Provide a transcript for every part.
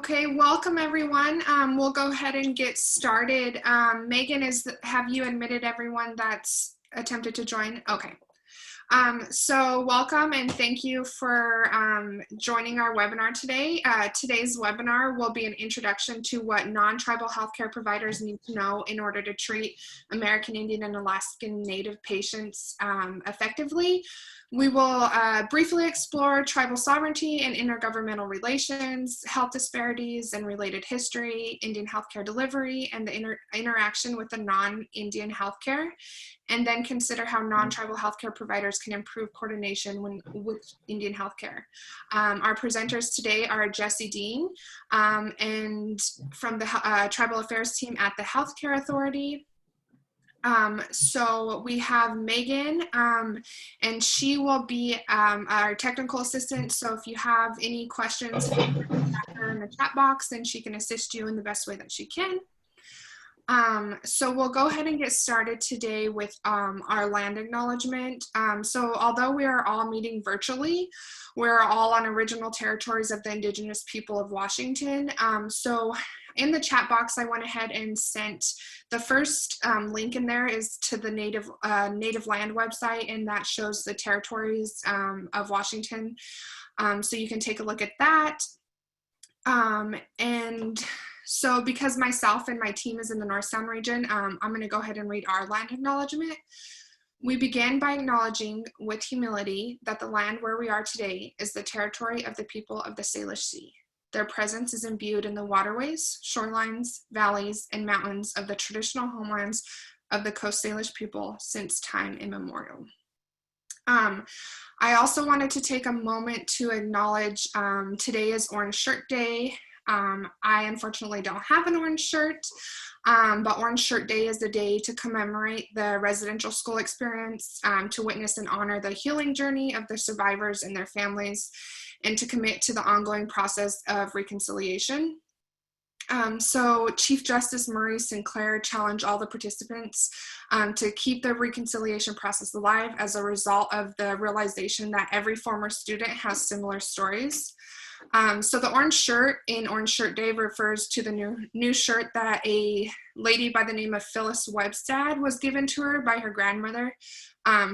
Okay, welcome everyone. We'll go ahead and get started. Megan, have you admitted everyone that's attempted to join? Okay. So welcome and thank you for joining our webinar today. Today's webinar will be an introduction to what non-tribal healthcare providers need to know in order to treat American Indian and Alaskan Native patients effectively. We will briefly explore tribal sovereignty and intergovernmental relations, health disparities and related history, Indian healthcare delivery, and the interaction with the non-Indian healthcare, and then consider how non-tribal healthcare providers can improve coordination with Indian healthcare. Our presenters today are Jesse Dean, and from the Tribal Affairs team at the Healthcare Authority. So we have Megan, and she will be our technical assistant. So if you have any questions, put her in the chat box, and she can assist you in the best way that she can. So we'll go ahead and get started today with our land acknowledgement. So although we are all meeting virtually, we're all on original territories of the Indigenous people of Washington. So in the chat box, I went ahead and sent the first link in there is to the Native Land website, and that shows the territories of Washington. So you can take a look at that. So because myself and my team is in the North Sound region, I'm going to go ahead and read our land acknowledgement. We begin by acknowledging with humility that the land where we are today is the territory of the people of the Salish Sea. Their presence is imbued in the waterways, shorelines, valleys, and mountains of the traditional homelands of the Coast Salish people since time immemorial. I also wanted to take a moment to acknowledge today is Orange Shirt Day. I unfortunately don't have an orange shirt, but Orange Shirt Day is a day to commemorate the residential school experience, to witness and honor the healing journey of the survivors and their families, and to commit to the ongoing process of reconciliation. So Chief Justice Murray Sinclair challenged all the participants to keep the reconciliation process alive as a result of the realization that every former student has similar stories. So the orange shirt in Orange Shirt Day refers to the new shirt that a lady by the name of Phyllis Webstad was given to her by her grandmother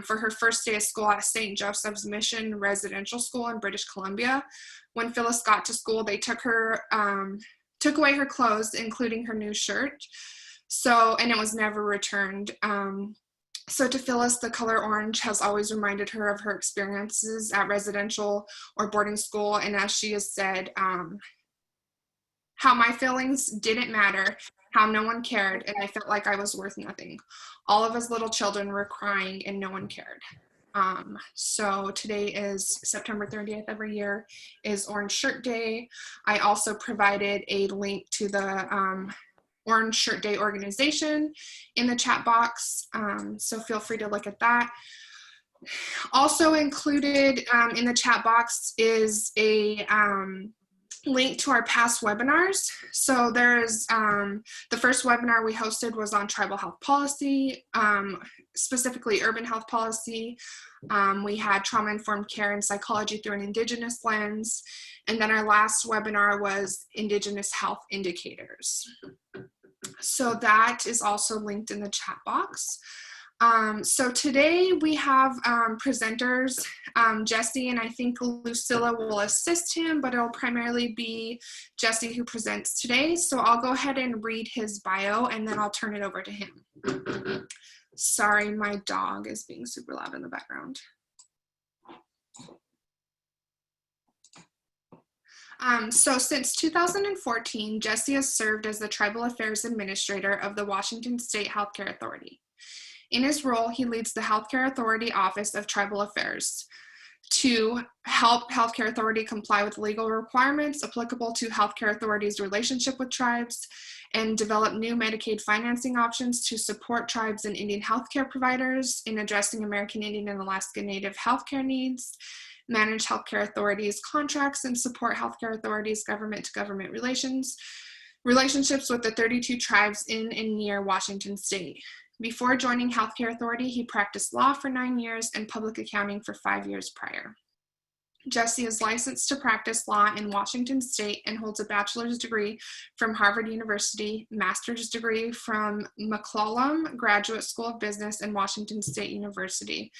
for her first day of school at St. Joseph's Mission Residential School in British Columbia. When Phyllis got to school, they took away her clothes, including her new shirt. And it was never returned. So to Phyllis, the color orange has always reminded her of her experiences at residential or boarding school. And as she has said, how my feelings didn't matter, how no one cared, and I felt like I was worth nothing. All of us little children were crying and no one cared. So today is September 30th every year is Orange Shirt Day. I also provided a link to the Orange Shirt Day organization in the chat box, so feel free to look at that. Also included in the chat box is a link to our past webinars. So there's the first webinar we hosted was on tribal health policy, specifically urban health policy. We had trauma-informed care and psychology through an Indigenous lens. And then our last webinar was Indigenous health indicators. So that is also linked in the chat box. So today we have presenters, Jesse, and I think Lucilla will assist him, but it'll primarily be Jesse who presents today. So I'll go ahead and read his bio and then I'll turn it over to him. Sorry, my dog is being super loud in the background. So since 2014, Jesse has served as the Tribal Affairs Administrator of the Washington State Healthcare Authority. In his role, he leads the Healthcare Authority Office of Tribal Affairs to help Healthcare Authority comply with legal requirements applicable to Healthcare Authority's relationship with tribes, and develop new Medicaid financing options to support tribes and Indian healthcare providers in addressing American Indian and Alaska Native healthcare needs, manage Healthcare Authority's contracts, and support Healthcare Authority's government-to-government relationships with the 32 tribes in and near Washington State. Before joining Healthcare Authority, he practiced law for 9 years and public accounting for 5 years prior. Jesse is licensed to practice law in Washington State and holds a bachelor's degree from Harvard University, master's degree from McClellan Graduate School of Business and Washington State University,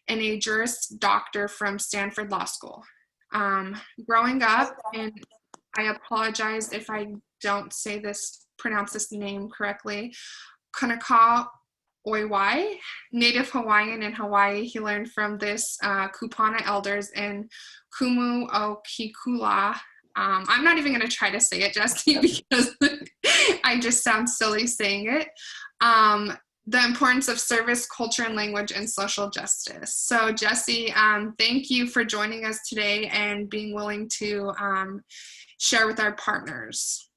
and a Juris Doctor from Stanford Law School. Growing up, and I apologize if I don't pronounce this name correctly, Kanaka Oiwai, native Hawaiian in Hawaii. He learned from this Kupana elders in Kumu o Kikula. I'm not even going to try to say it, Jesse, because I just sound silly saying it. The importance of service, culture, and language, and social justice. So Jesse, thank you for joining us today and being willing to share with our partners.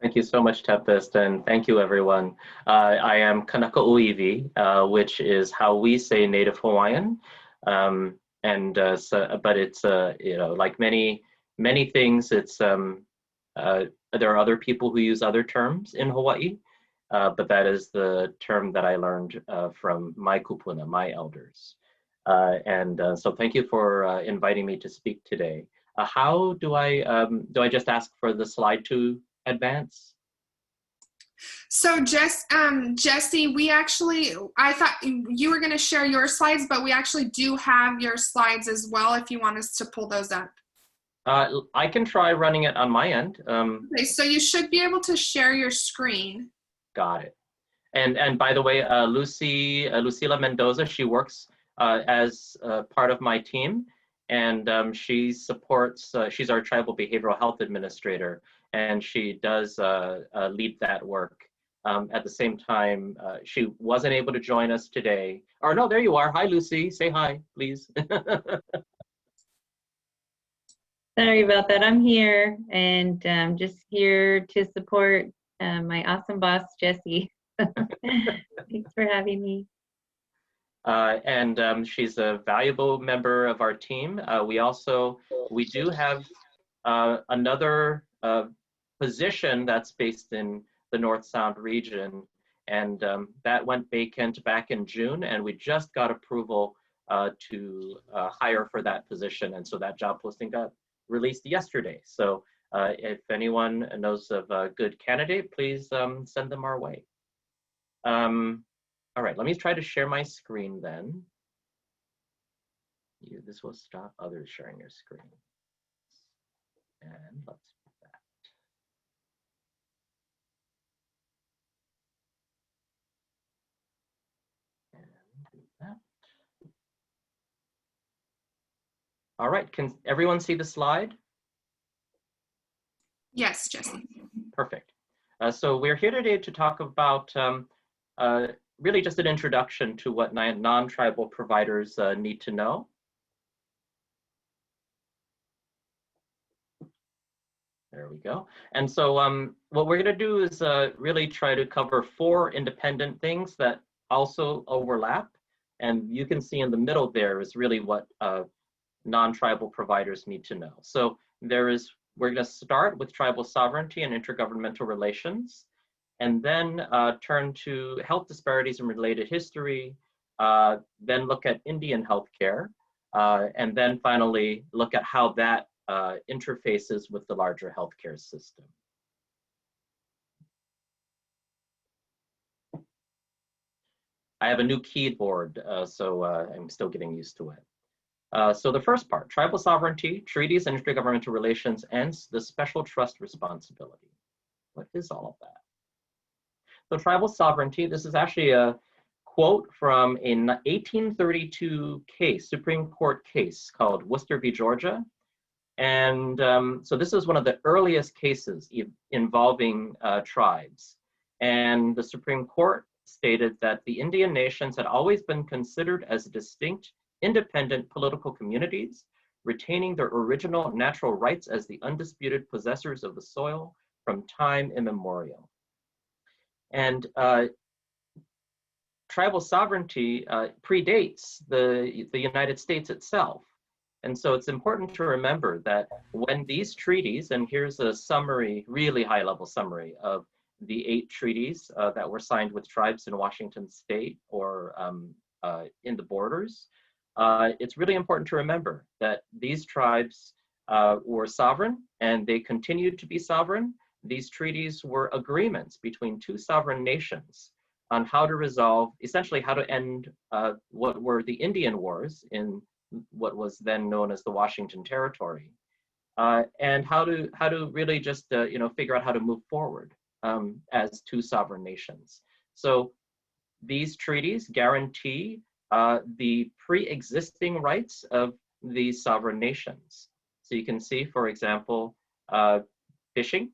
Thank you so much, Tempest, and thank you, everyone. I am Kanaka Uivi, which is how we say Native Hawaiian, but it's like many things. It's there are other people who use other terms in Hawaii, but that is the term that I learned from my kupuna, my elders, so thank you for inviting me to speak today. How do I just ask for the slide to advance? So Jesse, I thought you were going to share your slides, but we actually do have your slides as well if you want us to pull those up. I can try running it on my end. Okay, so you should be able to share your screen. Got it. And by the way, Lucila Mendoza, she works as part of my team, and she supports, she's our tribal behavioral health administrator, and she does lead that work. At the same time, she wasn't able to join us today. Or no, there you are. Hi, Lucy. Say hi, please. Sorry about that. I'm here and just here to support my awesome boss, Jesse. Thanks for having me. She's a valuable member of our team. We do have another position that's based in the North Sound region, and that went vacant back in June, and we just got approval to hire for that position, and so that job posting got released yesterday. So if anyone knows of a good candidate, please send them our way. All right, let me try to share my screen then. This will stop others sharing your screen. And let's do that. And do that. All right, can everyone see the slide? Yes, Jesse. Perfect. So we're here today to talk about really just an introduction to what non-tribal providers need to know. There we go. And so what we're going to do is really try to cover 4 independent things that also overlap. And you can see in the middle there is really what non-tribal providers need to know. So we're going to start with tribal sovereignty and intergovernmental relations, and then turn to health disparities and related history, then look at Indian healthcare, and then finally look at how that interfaces with the larger healthcare system. I have a new keyboard, so I'm still getting used to it. So the first part, tribal sovereignty, treaties and intergovernmental relations, and the special trust responsibility. What is all of that? So tribal sovereignty, this is actually a quote from an 1832 case, Supreme Court case called Worcester v. Georgia. And so this is one of the earliest cases involving tribes. And the Supreme Court stated that the Indian nations had always been considered as distinct, independent political communities, retaining their original natural rights as the undisputed possessors of the soil from time immemorial. And tribal sovereignty predates the United States itself. And so it's important to remember that when these treaties, and here's a summary, really high level summary of the 8 treaties that were signed with tribes in Washington State or in the borders. it's really important to remember that these tribes were sovereign and they continued to be sovereign. These treaties were agreements between two sovereign nations on how to resolve, essentially how to end what were the Indian Wars in what was then known as the Washington Territory, and how to really just figure out how to move forward as two sovereign nations. So these treaties guarantee the pre-existing rights of these sovereign nations. So you can see, for example, fishing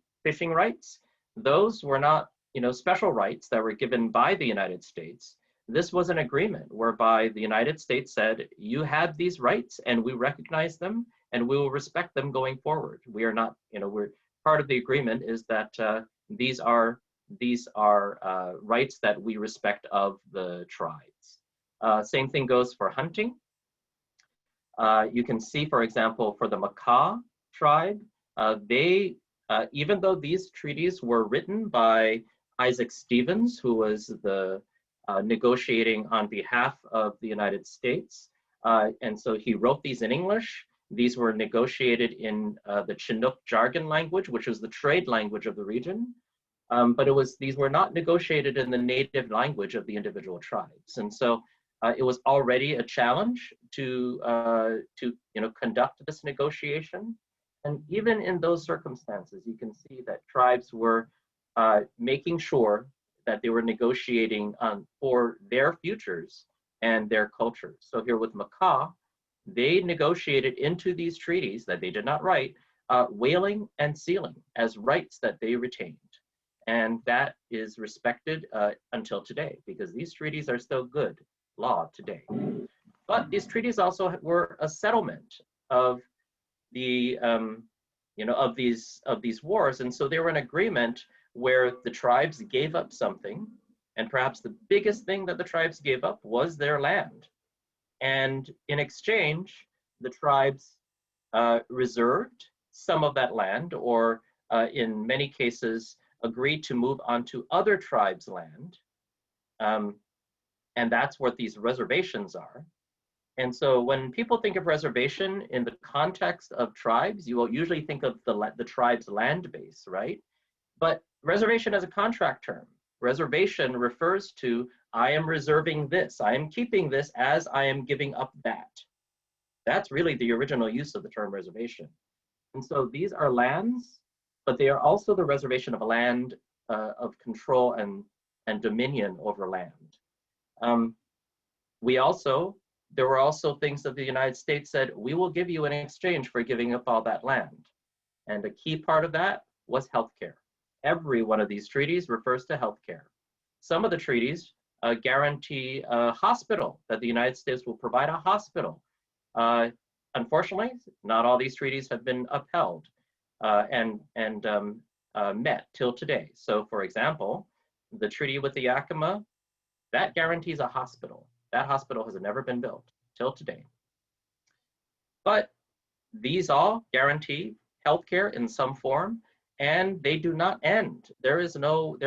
rights. Those were not, special rights that were given by the United States. This was an agreement whereby the United States said, you have these rights and we recognize them and we will respect them going forward. We are not, we're part of the agreement is that these are rights that we respect of the tribes. Same thing goes for hunting. You can see, for example, for the Makah tribe, even though these treaties were written by Isaac Stevens, who was the negotiating on behalf of the United States, and so he wrote these in English. These were negotiated in the Chinook jargon language, which was the trade language of the region. But these were not negotiated in the native language of the individual tribes. And so it was already a challenge to conduct this negotiation. And even in those circumstances, you can see that tribes were making sure that they were negotiating for their futures and their cultures. So here with Makah, they negotiated into these treaties that they did not write, whaling and sealing as rights that they retained. And that is respected until today, because these treaties are still good law today. But these treaties also were a settlement of the, of these wars. And so they were an agreement where the tribes gave up something, and perhaps the biggest thing that the tribes gave up was their land. And in exchange, the tribes reserved some of that land, or in many cases, agreed to move onto other tribes' land. And that's what these reservations are. And so when people think of reservation in the context of tribes, you will usually think of the tribe's land base, right? But reservation is a contract term. Reservation refers to, I am reserving this, I am keeping this as I am giving up that. That's really the original use of the term reservation. And so these are lands, but they are also the reservation of a land of control and dominion over land. There were also things that the United States said, we will give you in exchange for giving up all that land. And a key part of that was healthcare. Every one of these treaties refers to healthcare. Some of the treaties guarantee a hospital, that the United States will provide a hospital. Unfortunately, not all these treaties have been upheld and met till today. So for example, the treaty with the Yakima, that guarantees a hospital. That hospital has never been built till today. But these all guarantee healthcare in some form, and they do not end. There is no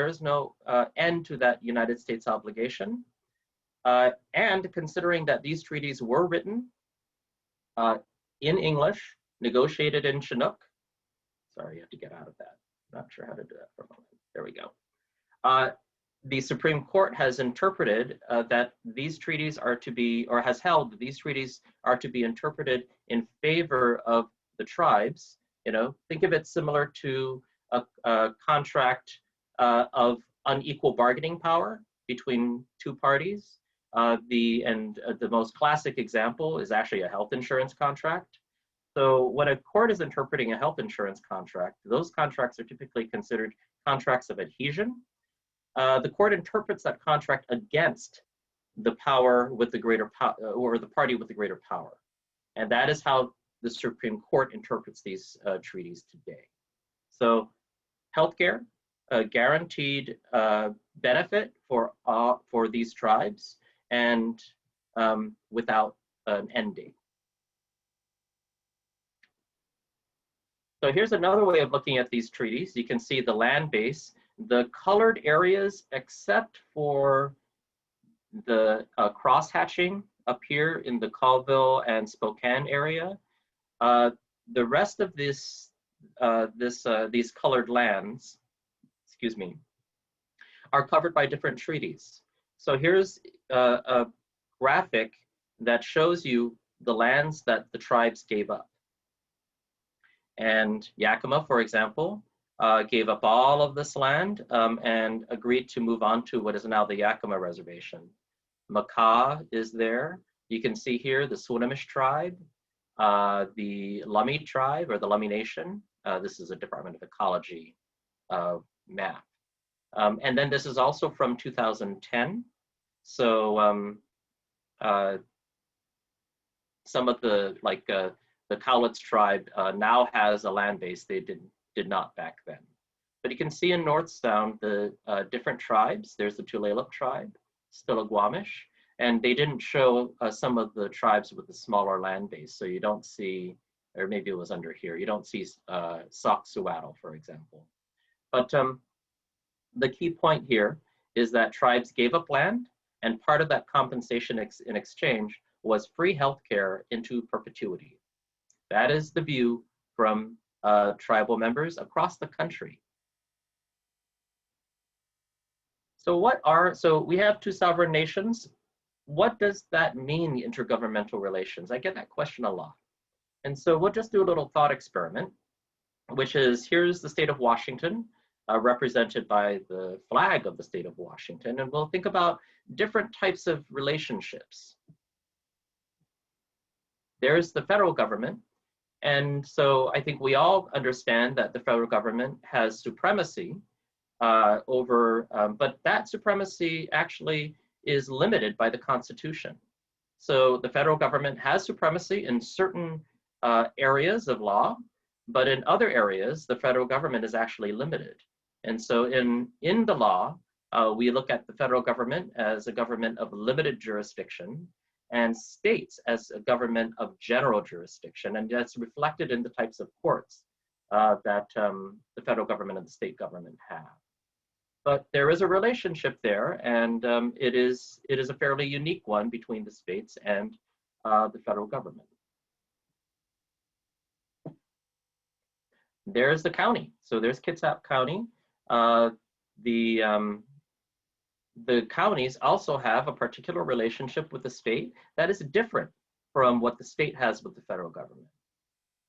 end to that United States obligation. And considering that these treaties were written in English, negotiated in Chinook. Sorry, you have to get out of that. Not sure how to do that for a moment. There we go. The Supreme Court has interpreted that these treaties are to be, or has held that these treaties are to be interpreted in favor of the tribes. Think of it similar to a contract of unequal bargaining power between two parties. The most classic example is actually a health insurance contract. So when a court is interpreting a health insurance contract, those contracts are typically considered contracts of adhesion. The court interprets that contract against the power with the greater power, or the party with the greater power. And that is how the Supreme Court interprets these treaties today. So healthcare, a guaranteed benefit for these tribes, and without an end date. So here's another way of looking at these treaties. You can see the land base, the colored areas, except for the cross-hatching up here in the Colville and Spokane area. The rest of these colored lands, excuse me, are covered by different treaties. So here's a graphic that shows you the lands that the tribes gave up. And Yakima, for example, gave up all of this land and agreed to move on to what is now the Yakima Reservation. Makah is there. You can see here the Swinomish tribe, the Lummi tribe or the Lummi Nation. This is a Department of Ecology map. And then this is also from 2010. So some of the, like the Cowlitz tribe now has a land base they did not back then. But you can see in North Sound the different tribes. There's the Tulalip tribe, still Squamish, and they didn't show some of the tribes with the smaller land base. So you don't see, or maybe it was under here, you don't see Sauk-Suwattle, for example. But the key point here is that tribes gave up land, and part of that compensation in exchange was free healthcare into perpetuity. That is the view from tribal members across the country. So we have two sovereign nations. What does that mean, intergovernmental relations? I get that question a lot. And so we'll just do a little thought experiment, which is, here's the state of Washington, represented by the flag of the state of Washington. And we'll think about different types of relationships. There's the federal government. And so I think we all understand that the federal government has supremacy but that supremacy actually is limited by the Constitution. So the federal government has supremacy in certain areas of law, but in other areas, the federal government is actually limited. And so in the law, we look at the federal government as a government of limited jurisdiction, and states as a government of general jurisdiction, and that's reflected in the types of courts that the federal government and the state government have. But there is a relationship there, and it is a fairly unique one between the states and the federal government. There's the county. So there's Kitsap County. The counties also have a particular relationship with the state that is different from what the state has with the federal government.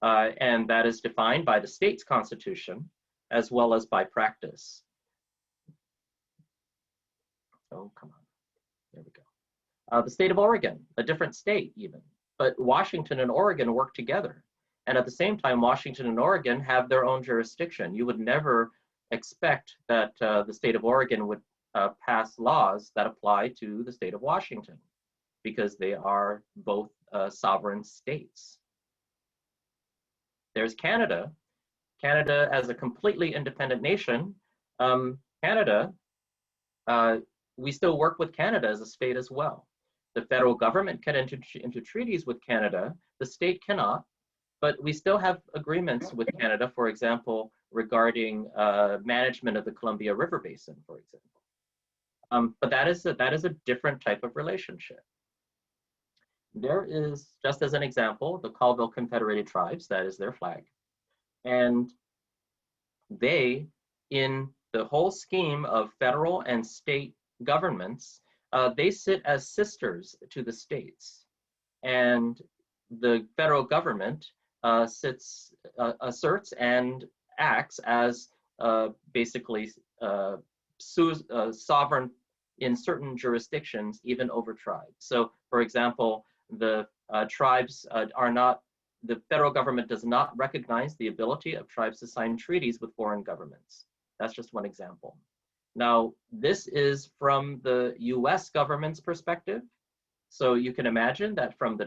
And that is defined by the state's constitution as well as by practice. Oh, come on. There we go. The state of Oregon, a different state even, but Washington and Oregon work together. And at the same time, Washington and Oregon have their own jurisdiction. You would never expect that the state of Oregon would pass laws that apply to the state of Washington, because they are both sovereign states. There's Canada. Canada as a completely independent nation. Canada, we still work with Canada as a state as well. The federal government can enter into treaties with Canada, the state cannot, but we still have agreements with Canada, for example, regarding management of the Columbia River Basin, for example. But that is a different type of relationship. There is, just as an example, the Colville Confederated Tribes, that is their flag. And they, in the whole scheme of federal and state governments, they sit as sisters to the states. And the federal government asserts and acts as basically sovereign in certain jurisdictions, even over tribes. So, for example, the tribes the federal government does not recognize the ability of tribes to sign treaties with foreign governments. That's just one example. Now, this is from the US government's perspective. So you can imagine that from the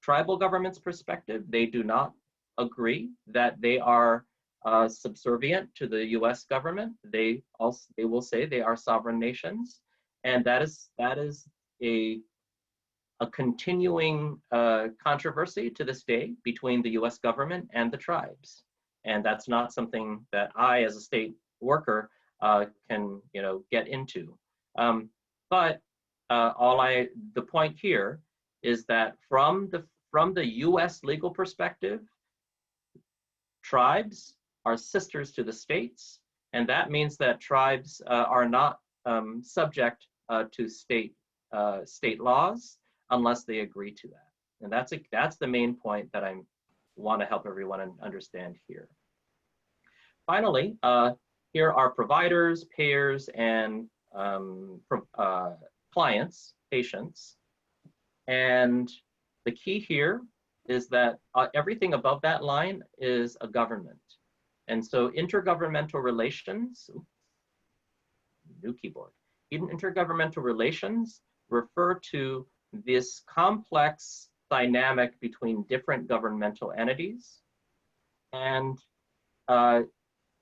tribal government's perspective, they do not agree that they are subservient to the US government. They will say they are sovereign nations. And that is a continuing controversy to this day between the US government and the tribes. And that's not something that I, as a state worker, can get into. But the point here is that from the US legal perspective, tribes are sisters to the states, and that means that tribes are not subject to state laws unless they agree to that. And that's the main point that I want to help everyone understand here. Finally, here are providers, payers, and clients, patients. And the key here is that everything above that line is a government. And so intergovernmental relations, oops, new keyboard. Intergovernmental relations refer to this complex dynamic between different governmental entities, and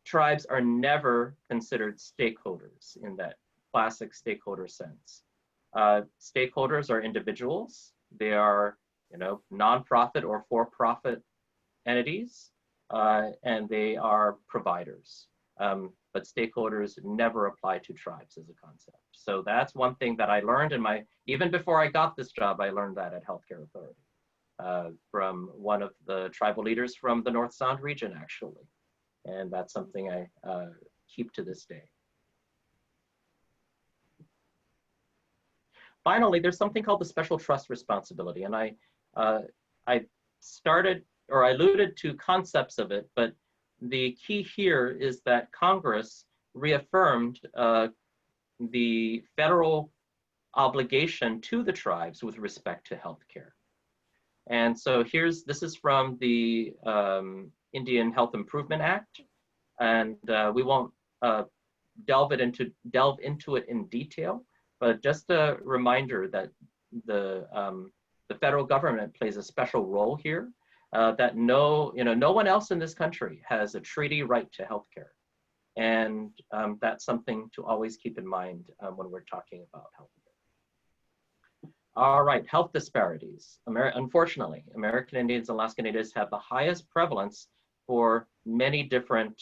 tribes are never considered stakeholders in that classic stakeholder sense. Stakeholders are individuals. They are, nonprofit or for-profit entities, and they are providers. But stakeholders never apply to tribes as a concept. So that's one thing that I learned even before I got this job, I learned that at Healthcare Authority from one of the tribal leaders from the North Sound region, actually. And that's something I keep to this day. Finally, there's something called the special trust responsibility. And I alluded to concepts of it, but the key here is that Congress reaffirmed the federal obligation to the tribes with respect to healthcare. And so this is from the Indian Health Improvement Act, and we won't delve into it in detail, but just a reminder that the federal government plays a special role here. That no one else in this country has a treaty right to healthcare, and that's something to always keep in mind when we're talking about healthcare. All right, health disparities. Unfortunately, American Indians and Alaska Natives have the highest prevalence for many different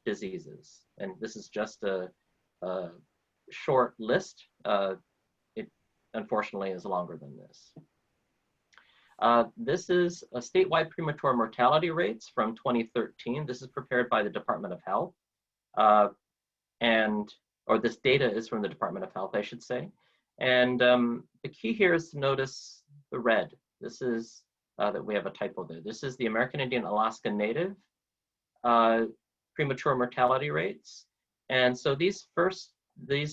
diseases, and this is just a short list. It unfortunately is longer than this. This is a statewide premature mortality rates from 2013. This is prepared by the Department of Health. Or this data is from the Department of Health, I should say. And the key here is to notice the red. This is that we have a typo there. This is the American Indian Alaska Native premature mortality rates. And so these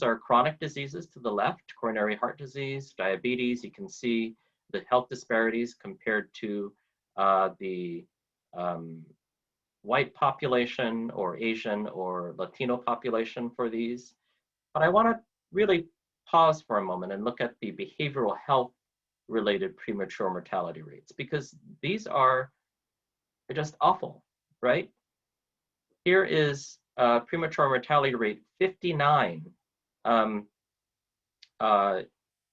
are chronic diseases to the left, coronary heart disease, diabetes. You can see the health disparities compared to the white population or Asian or Latino population for these. But I want to really pause for a moment and look at the behavioral health related premature mortality rates, because these are just awful, right? Here is premature mortality rate 59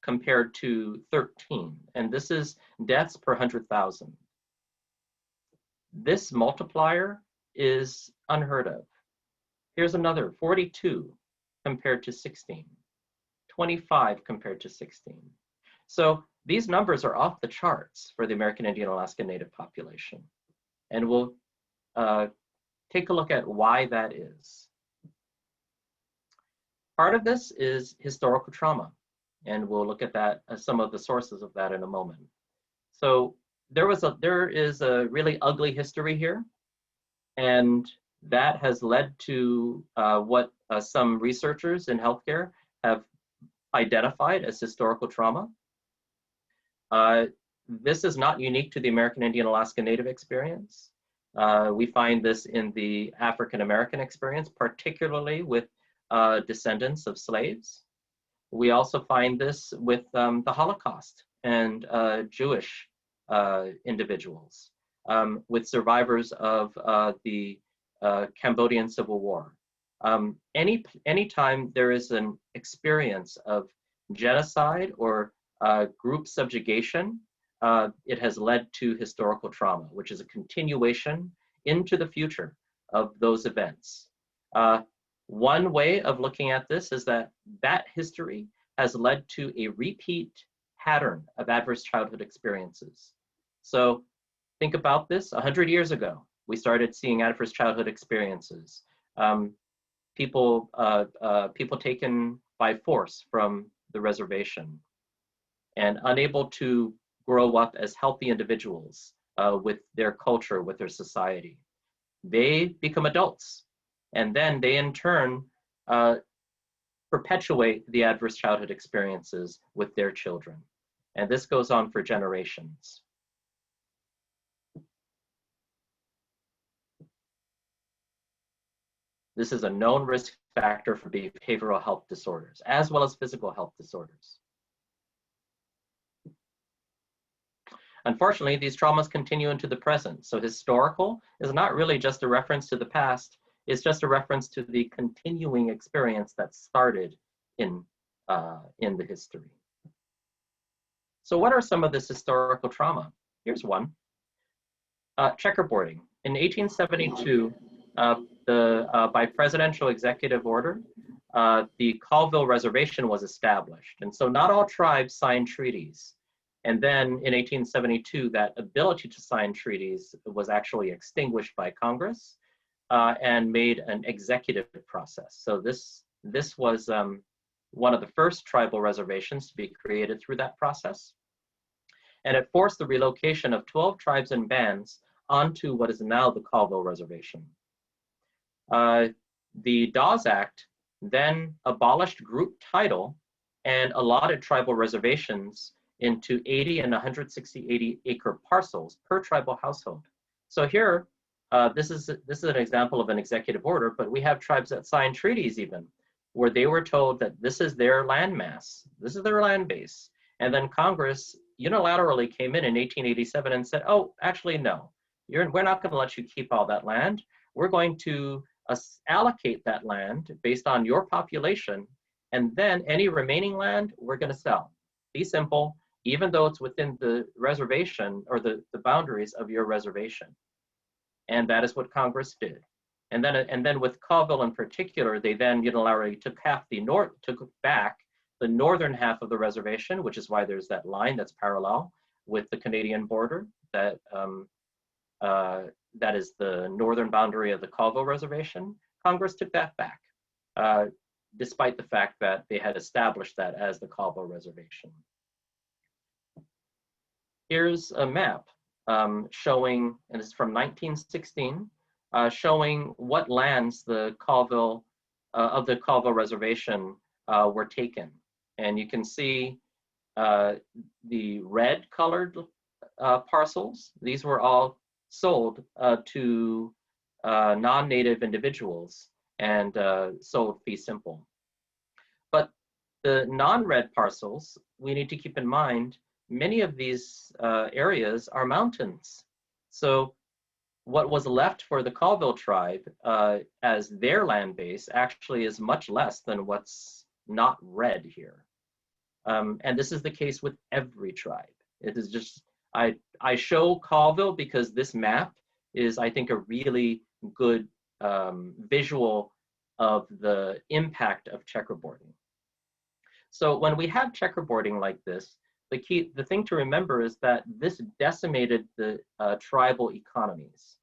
compared to 13, and this is deaths per 100,000. This multiplier is unheard of. Here's another 42 compared to 16, 25 compared to 16. So these numbers are off the charts for the American Indian Alaska Native population, and we'll take a look at why that is. Part of this is historical trauma, and we'll look at that, some of the sources of that in a moment. So there is a really ugly history here, and that has led to what some researchers in healthcare have identified as historical trauma. This is not unique to the American Indian Alaska Native experience. We find this in the African American experience, particularly with descendants of slaves. We also find this with the Holocaust and Jewish individuals, with survivors of the Cambodian Civil War. Anytime there is an experience of genocide or group subjugation, it has led to historical trauma, which is a continuation into the future of those events. One way of looking at this is that history has led to a repeat pattern of adverse childhood experiences. So think about this. 100 years ago, we started seeing adverse childhood experiences. People taken by force from the reservation and unable to grow up as healthy individuals with their culture, with their society. They become adults, and then they in turn perpetuate the adverse childhood experiences with their children. And this goes on for generations. This is a known risk factor for behavioral health disorders, as well as physical health disorders. Unfortunately, these traumas continue into the present. So historical is not really just a reference to the past, it's just a reference to the continuing experience that started in the history. So what are some of this historical trauma? Here's one. Checkerboarding. In 1872, by presidential executive order, the Colville Reservation was established. And so not all tribes signed treaties. And then in 1872, that ability to sign treaties was actually extinguished by Congress and made an executive process. So this was one of the first tribal reservations to be created through that process. And it forced the relocation of 12 tribes and bands onto what is now the Colville Reservation. The Dawes Act then abolished group title and allotted tribal reservations into 80 and 160 acre parcels per tribal household. So here, this is an example of an executive order, but we have tribes that sign treaties even, where they were told that this is their land mass, this is their land base. And then Congress unilaterally came in 1887 and said, oh, actually, no, we're not gonna let you keep all that land. We're going to allocate that land based on your population, and then any remaining land, we're gonna sell. Be simple, even though it's within the reservation or the boundaries of your reservation. And that is what Congress did. And then with Colville in particular, they then unilaterally took back the northern half of the reservation, which is why there's that line that's parallel with the Canadian border that is the northern boundary of the Colville Reservation. Congress took that back, despite the fact that they had established that as the Colville Reservation. Here's a map showing, and it's from 1916, showing what lands the Colville Reservation were taken. And you can see the red colored parcels. These were all sold to non-native individuals and sold fee simple. But the non-red parcels, we need to keep in mind, many of these areas are mountains. So what was left for the Colville tribe as their land base actually is much less than what's not red here. And this is the case with every tribe. It is just, I show Colville because this map is, I think, a really good visual of the impact of checkerboarding. So when we have checkerboarding like this, the thing to remember is that this decimated the tribal economies.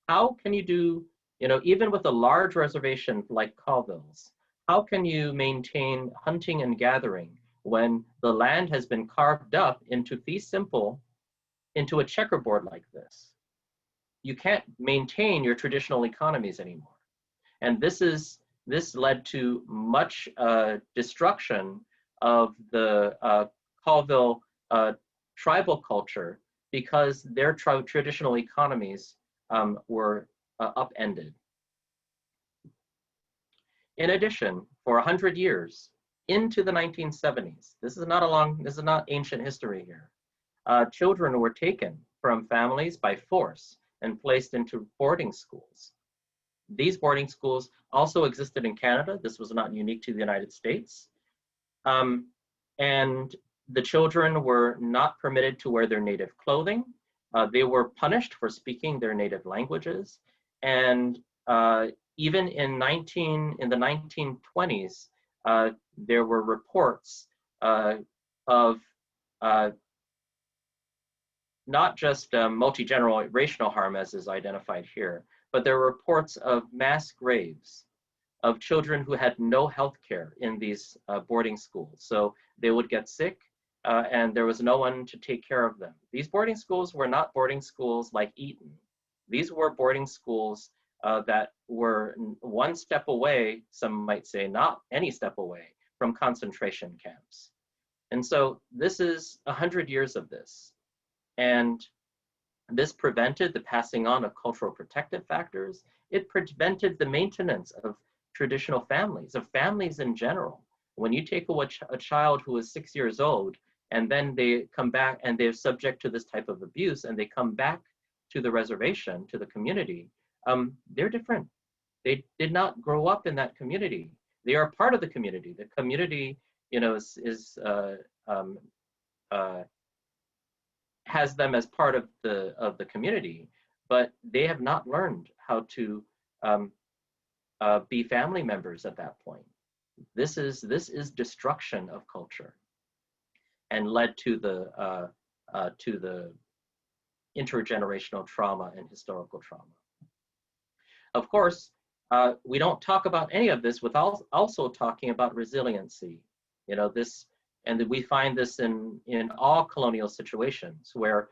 How can you do, even with a large reservation like Colville's, how can you maintain hunting and gathering when the land has been carved up into fee simple, into a checkerboard like this? You can't maintain your traditional economies anymore. And this led to much destruction of the Colville tribal culture because their traditional economies were upended. In addition, for 100 years, into the 1970s, this is not ancient history here, children were taken from families by force and placed into boarding schools. These boarding schools also existed in Canada. This was not unique to the United States. And the children were not permitted to wear their native clothing. They were punished for speaking their native languages. And even in the 1920s, there were reports of not just multi-generational harm as is identified here, but there were reports of mass graves of children who had no health care in these boarding schools. So they would get sick and there was no one to take care of them. These boarding schools were not boarding schools like Eton. These were boarding schools that were one step away, some might say not any step away, from concentration camps. And so this is 100 years of this. And this prevented the passing on of cultural protective factors. It prevented the maintenance of traditional families, of families in general. When you take a child who is 6 years old and then they come back and they're subject to this type of abuse and they come back to the reservation, to the community, they're different. They did not grow up in that community. They are part of the community. The community, you know, has them as part of the community, but they have not learned how to be family members at that point. This is destruction of culture, and led to the intergenerational trauma and historical trauma. Of course, we don't talk about any of this without also talking about resiliency. You know, this, and we find this in all colonial situations where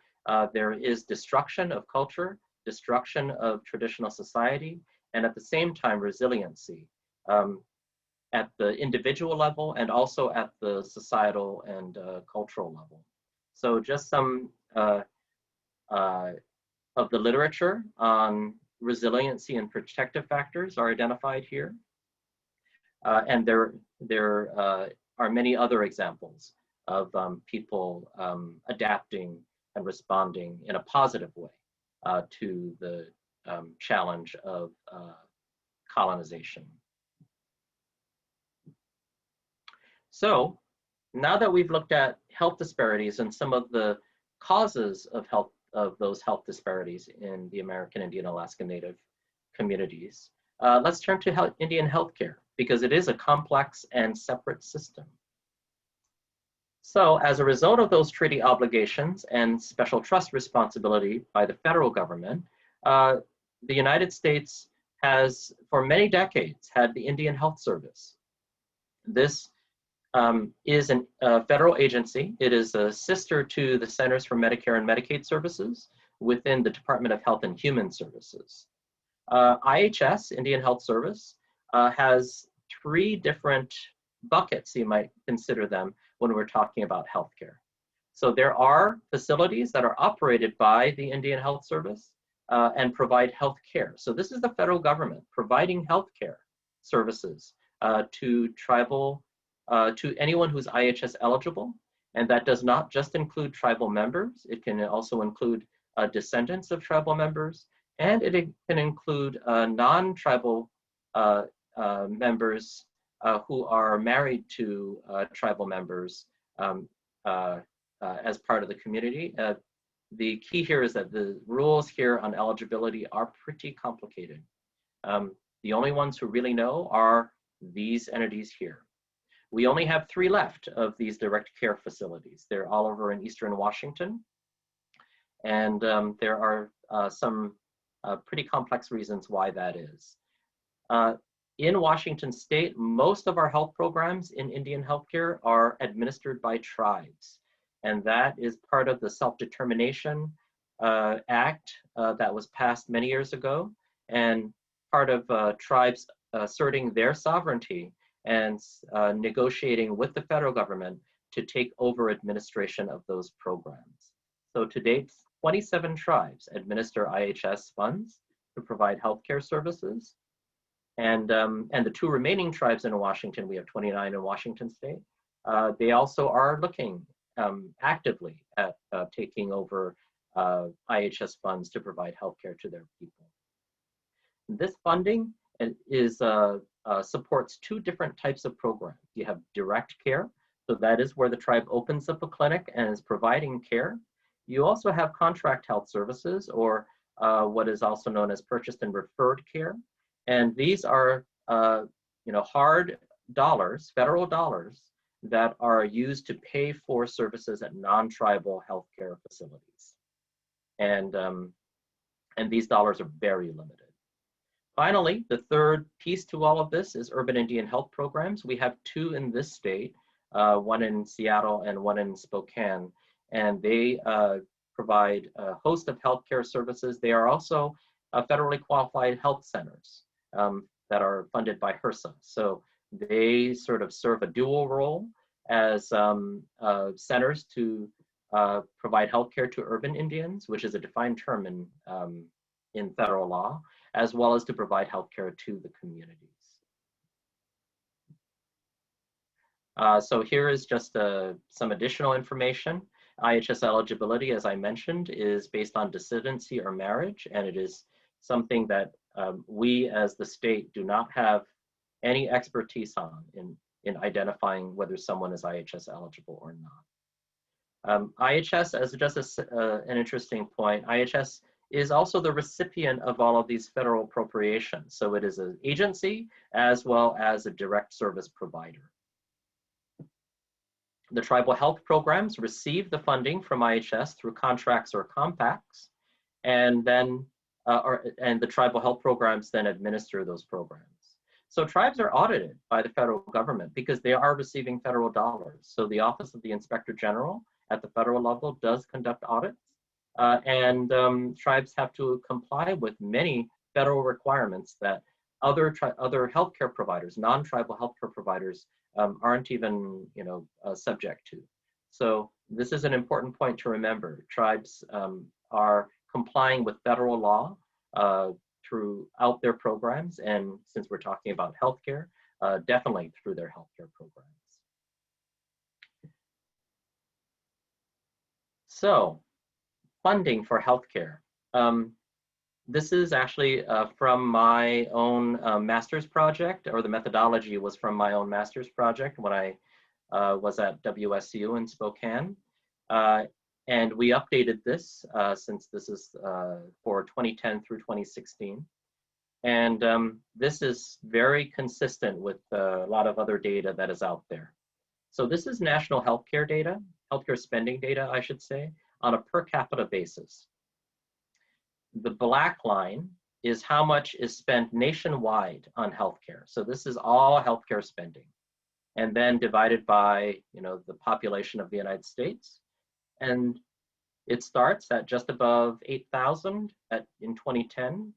there is destruction of culture, destruction of traditional society, and at the same time resiliency at the individual level and also at the societal and cultural level. So just some of the literature on resiliency and protective factors are identified here. And there are many other examples of people adapting and responding in a positive way to the challenge of colonization. So now that we've looked at health disparities and some of the causes of those health disparities in the American Indian Alaska Native communities, let's turn to Indian healthcare, because it is a complex and separate system. So as a result of those treaty obligations and special trust responsibility by the federal government, the United States has, for many decades, had the Indian Health Service. This is a federal agency. It is a sister to the Centers for Medicare and Medicaid Services within the Department of Health and Human Services. IHS, Indian Health Service, has three different buckets, you might consider them, when we're talking about healthcare. So there are facilities that are operated by the Indian Health Service and provide health care. So this is the federal government providing healthcare services to tribal, to anyone who's IHS eligible. And that does not just include tribal members. It can also include descendants of tribal members, and it can include non-tribal members who are married to tribal members as part of the community. The key here is that the rules here on eligibility are pretty complicated. The only ones who really know are these entities here. We only have 3 left of these direct care facilities. They're all over in Eastern Washington. And there are some pretty complex reasons why that is. In Washington State, most of our health programs in Indian healthcare are administered by tribes. And that is part of the Self-Determination Act that was passed many years ago, and part of tribes asserting their sovereignty and negotiating with the federal government to take over administration of those programs. So to date, 27 tribes administer IHS funds to provide healthcare services. And the 2 remaining tribes in Washington, we have 29 in Washington State, they also are looking actively at taking over IHS funds to provide healthcare to their people. This funding is supports 2 different types of programs. You have direct care, so that is where the tribe opens up a clinic and is providing care. You also have contract health services, or what is also known as purchased and referred care. And these are hard dollars, federal dollars, that are used to pay for services at non-tribal healthcare facilities. And these dollars are very limited. Finally, the third piece to all of this is urban Indian health programs. We have two in this state, one in Seattle and one in Spokane, and they provide a host of healthcare services. They are also federally qualified health centers that are funded by HRSA. So they sort of serve a dual role as centers to provide healthcare to urban Indians, which is a defined term in federal law, as well as to provide healthcare to the communities. So here is just some additional information. IHS eligibility, as I mentioned, is based on decidency or marriage, and it is something that we as the state do not have any expertise on in identifying whether someone is IHS eligible or not. IHS, as just an interesting point, IHS is also the recipient of all of these federal appropriations. So it is an agency as well as a direct service provider. The tribal health programs receive the funding from IHS through contracts or compacts, and then the tribal health programs then administer those programs. So tribes are audited by the federal government because they are receiving federal dollars. So the Office of the Inspector General at the federal level does conduct audits, and tribes have to comply with many federal requirements that other healthcare providers, non-tribal healthcare providers, aren't even subject to. So this is an important point to remember. Tribes are complying with federal law throughout their programs, and since we're talking about healthcare, definitely through their healthcare programs. So, funding for healthcare. This is actually from my own master's project, or the methodology was from my own master's project when I was at WSU in Spokane. And we updated this since this is for 2010 through 2016. And this is very consistent with a lot of other data that is out there. So this is national healthcare data, healthcare spending data, I should say, on a per capita basis. The black line is how much is spent nationwide on healthcare. So this is all healthcare spending, and then divided by the population of the United States. And it starts at just above 8,000 in 2010,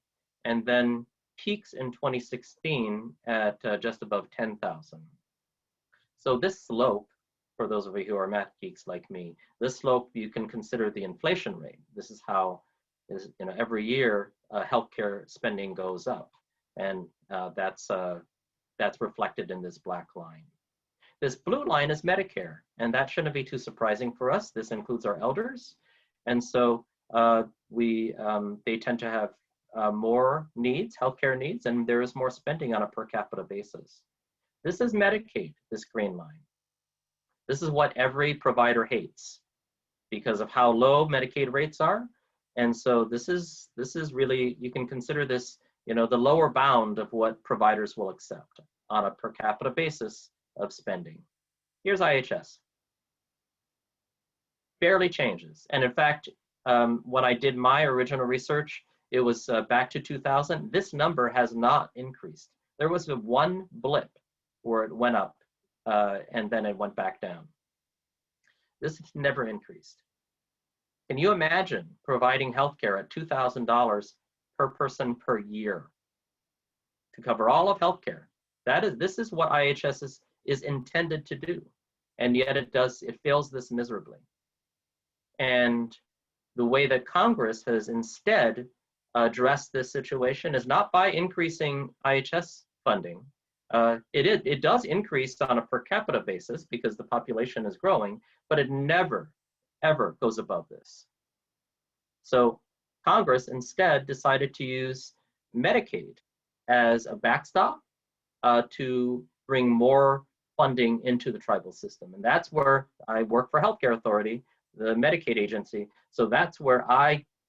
and then peaks in 2016 at just above 10,000. So this slope, for those of you who are math geeks like me, this slope you can consider the inflation rate. This is how every year healthcare spending goes up, and that's reflected in this black line. This blue line is Medicare, and that shouldn't be too surprising for us. This includes our elders, and so they tend to have more needs, healthcare needs, and there is more spending on a per capita basis. This is Medicaid, this green line. This is what every provider hates because of how low Medicaid rates are. And so this is really, you can consider this, the lower bound of what providers will accept on a per capita basis of spending. Here's IHS. Barely changes. And in fact, when I did my original research, it was back to 2000. This number has not increased. There was one blip where it went up and then it went back down. This has never increased. Can you imagine providing healthcare at $2,000 per person per year to cover all of healthcare? This is what IHS is intended to do, and yet it fails this miserably. And the way that Congress has instead addressed this situation is not by increasing IHS funding. It does increase on a per capita basis because the population is growing, but it never, ever goes above this. So Congress instead decided to use Medicaid as a backstop to bring more funding into the tribal system. And that's where I work for Healthcare Authority, the Medicaid agency. So that's where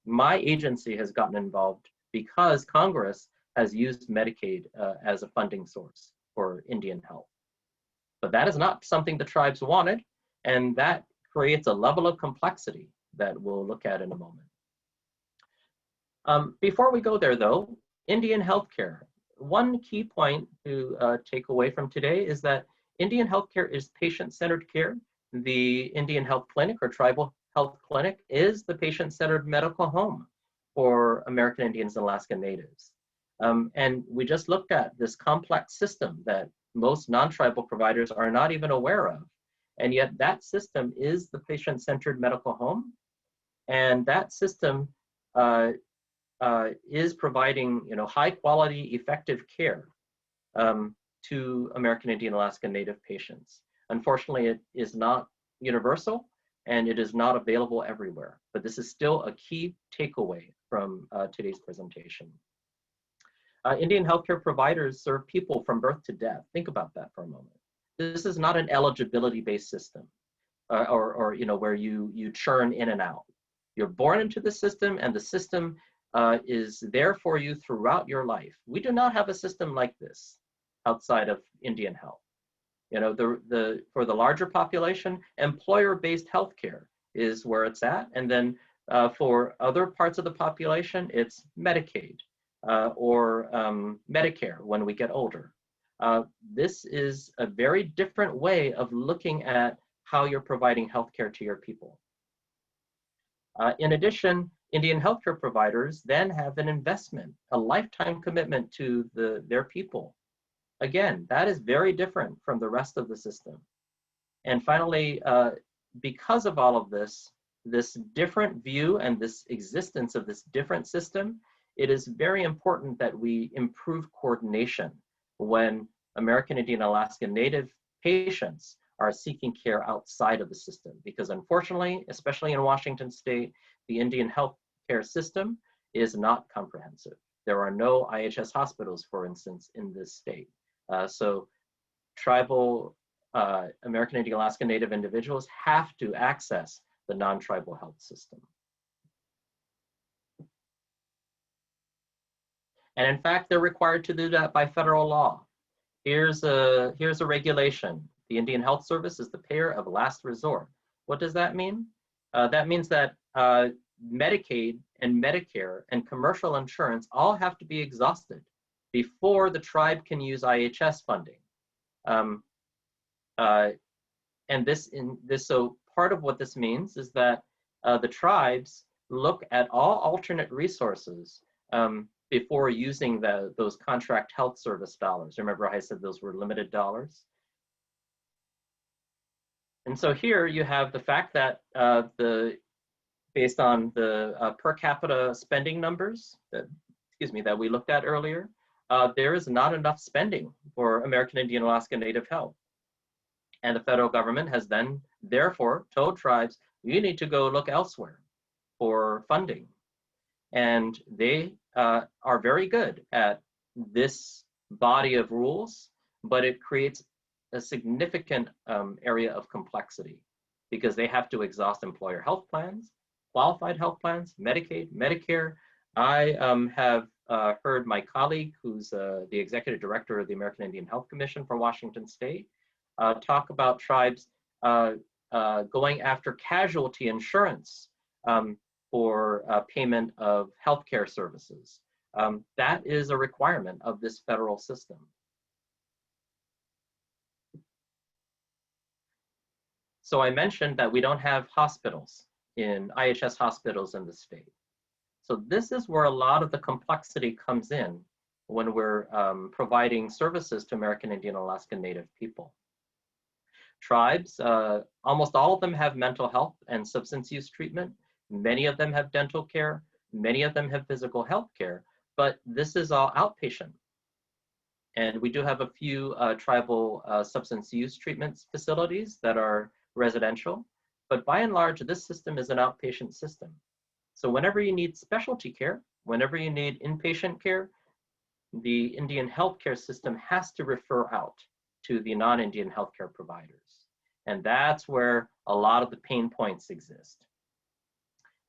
my agency has gotten involved because Congress has used Medicaid as a funding source for Indian health. But that is not something the tribes wanted, and that creates a level of complexity that we'll look at in a moment. Before we go there though, Indian healthcare. One key point to take away from today is that Indian healthcare is patient-centered care. The Indian Health Clinic or Tribal Health Clinic is the patient-centered medical home for American Indians and Alaska Natives. And we just looked at this complex system that most non-tribal providers are not even aware of. And yet that system is the patient-centered medical home. And that system is providing, high quality, effective care to American Indian, Alaska Native patients. Unfortunately, it is not universal and it is not available everywhere, but this is still a key takeaway from today's presentation. Indian healthcare providers serve people from birth to death. Think about that for a moment. This is not an eligibility-based system or where you churn in and out. You're born into the system and the system is there for you throughout your life. We do not have a system like this outside of Indian health. For the larger population, employer-based healthcare is where it's at. And then for other parts of the population, it's Medicaid or Medicare when we get older. This is a very different way of looking at how you're providing healthcare to your people. In addition, Indian healthcare providers then have an investment, a lifetime commitment to their people. Again, that is very different from the rest of the system. And finally, because of all of this different view and this existence of this different system, it is very important that we improve coordination when American Indian Alaska Native patients are seeking care outside of the system. Because unfortunately, especially in Washington State, the Indian healthcare system is not comprehensive. There are no IHS hospitals, for instance, in this state. So tribal American Indian Alaska Native individuals have to access the non-tribal health system. And in fact, they're required to do that by federal law. Here's a regulation. The Indian Health Service is the payer of last resort. What does that mean? That means that Medicaid and Medicare and commercial insurance all have to be exhausted before the tribe can use IHS funding. So part of what this means is that the tribes look at all alternate resources before using those contract health service dollars. Remember I said those were limited dollars? And so here you have the fact that based on the per capita spending numbers that we looked at earlier, there is not enough spending for American Indian Alaska Native health. And the federal government has then therefore told tribes, you need to go look elsewhere for funding. And they are very good at this body of rules, but it creates a significant area of complexity because they have to exhaust employer health plans, qualified health plans, Medicaid, Medicare. I have heard my colleague, who's the executive director of the American Indian Health Commission for Washington State, talk about tribes going after casualty insurance for payment of healthcare services. That is a requirement of this federal system. So I mentioned that we don't have hospitals IHS hospitals in the state. So this is where a lot of the complexity comes in when we're providing services to American Indian Alaska Native people. Tribes, almost all of them have mental health and substance use treatment. Many of them have dental care. Many of them have physical health care, but this is all outpatient. And we do have a few tribal substance use treatment facilities that are residential, but by and large, this system is an outpatient system. So whenever you need specialty care, whenever you need inpatient care, the Indian healthcare system has to refer out to the non-Indian healthcare providers. And that's where a lot of the pain points exist.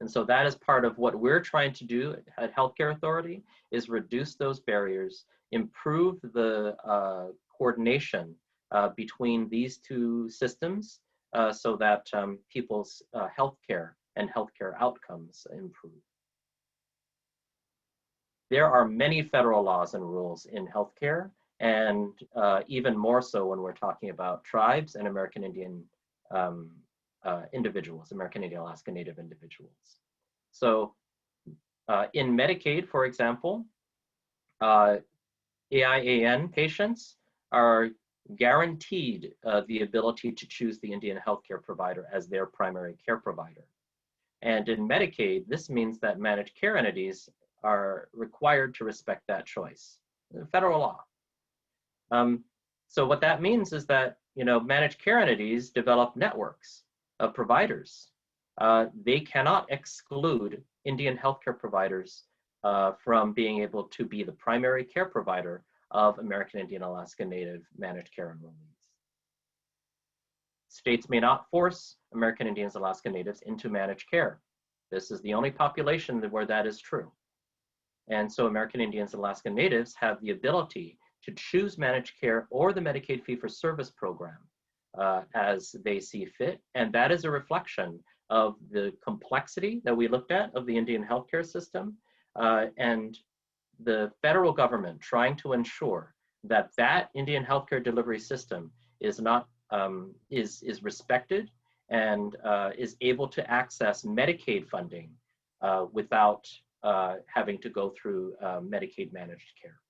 And so that is part of what we're trying to do at Healthcare Authority, is reduce those barriers, improve the coordination between these two systems so that people's healthcare and healthcare outcomes improve. There are many federal laws and rules in healthcare, and even more so when we're talking about tribes and American Indian individuals, American Indian Alaska Native individuals. So in Medicaid, for example, AIAN patients are guaranteed the ability to choose the Indian healthcare provider as their primary care provider. And in Medicaid, this means that managed care entities are required to respect that choice, federal law. So what that means is that, managed care entities develop networks of providers. They cannot exclude Indian healthcare providers from being able to be the primary care provider of American Indian Alaska Native managed care enrollees. States may not force American Indians Alaska Natives into managed care. This is the only population where that is true. And so American Indians Alaska Natives have the ability to choose managed care or the Medicaid fee-for-service program as they see fit. And that is a reflection of the complexity that we looked at of the Indian healthcare system and the federal government trying to ensure that that Indian healthcare delivery system is not is respected and is able to access Medicaid funding without having to go through Medicaid managed care.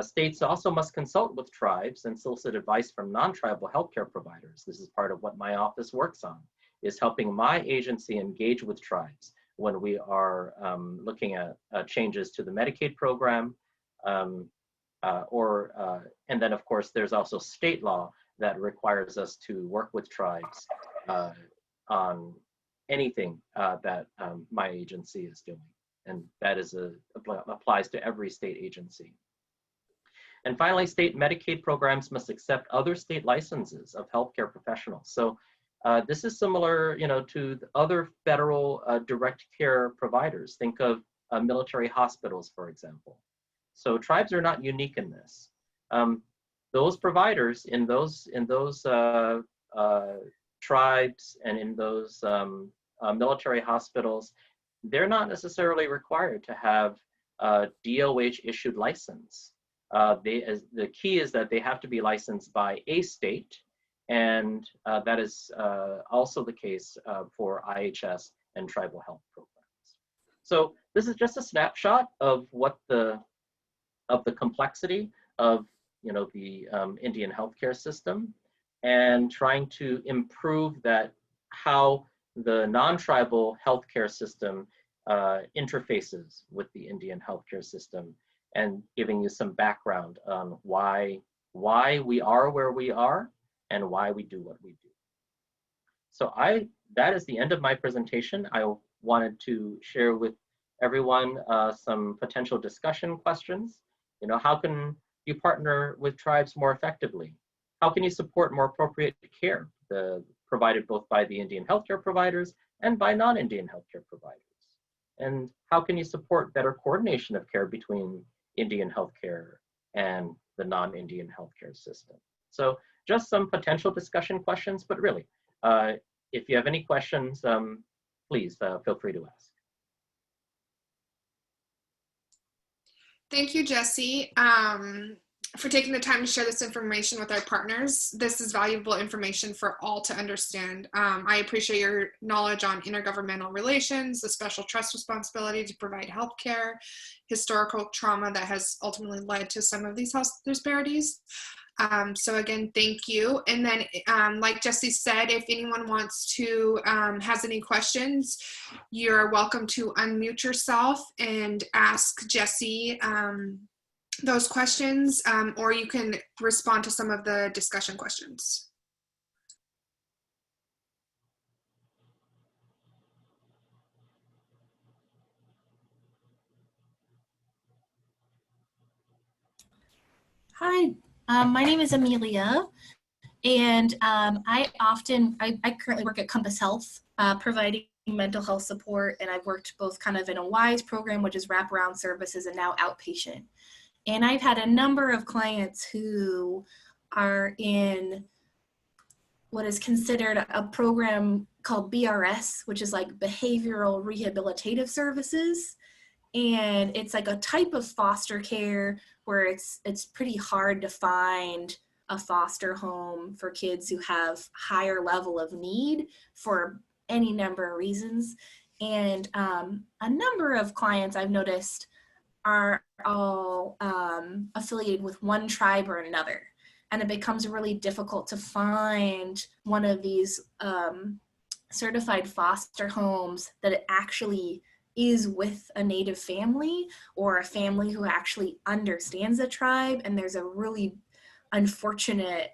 States also must consult with tribes and solicit advice from non-tribal healthcare providers. This is part of what my office works on, is helping my agency engage with tribes when we are looking at changes to the Medicaid program, and then of course there's also state law that requires us to work with tribes on anything that my agency is doing, and that is applies to every state agency. And finally, state Medicaid programs must accept other state licenses of healthcare professionals. So this is similar, to the other federal direct care providers. Think of military hospitals, for example. So tribes are not unique in this. Those providers in those tribes and in those military hospitals, they're not necessarily required to have a DOH issued license. The key is that they have to be licensed by a state, and that is also the case for IHS and tribal health programs. So this is just a snapshot of what the complexity of the Indian healthcare system, and trying to improve that how the non-tribal healthcare system interfaces with the Indian healthcare system, and giving you some background on why we are where we are and why we do what we do. So that is the end of my presentation. I wanted to share with everyone some potential discussion questions. How can you partner with tribes more effectively? How can you support more appropriate care provided both by the Indian healthcare providers and by non-Indian healthcare providers? And how can you support better coordination of care between Indian healthcare and the non-Indian healthcare system? So just some potential discussion questions, but really, if you have any questions, please feel free to ask. Thank you, Jesse, for taking the time to share this information with our partners. This is valuable information for all to understand. I appreciate your knowledge on intergovernmental relations, the special trust responsibility to provide healthcare, historical trauma that has ultimately led to some of these health disparities. So again, thank you. And then, like Jesse said, if anyone wants to, has any questions, you're welcome to unmute yourself and ask Jesse those questions, or you can respond to some of the discussion questions. Hi, my name is Amelia, and I currently work at Compass Health, providing mental health support, and I've worked both kind of in a WISE program, which is wraparound services, and now outpatient. And I've had a number of clients who are in what is considered a program called BRS, which is like behavioral rehabilitative services. And it's like a type of foster care where it's pretty hard to find a foster home for kids who have higher level of need for any number of reasons. And a number of clients I've noticed are all affiliated with one tribe or another. And it becomes really difficult to find one of these certified foster homes that it actually is with a Native family or a family who actually understands the tribe. And there's a really unfortunate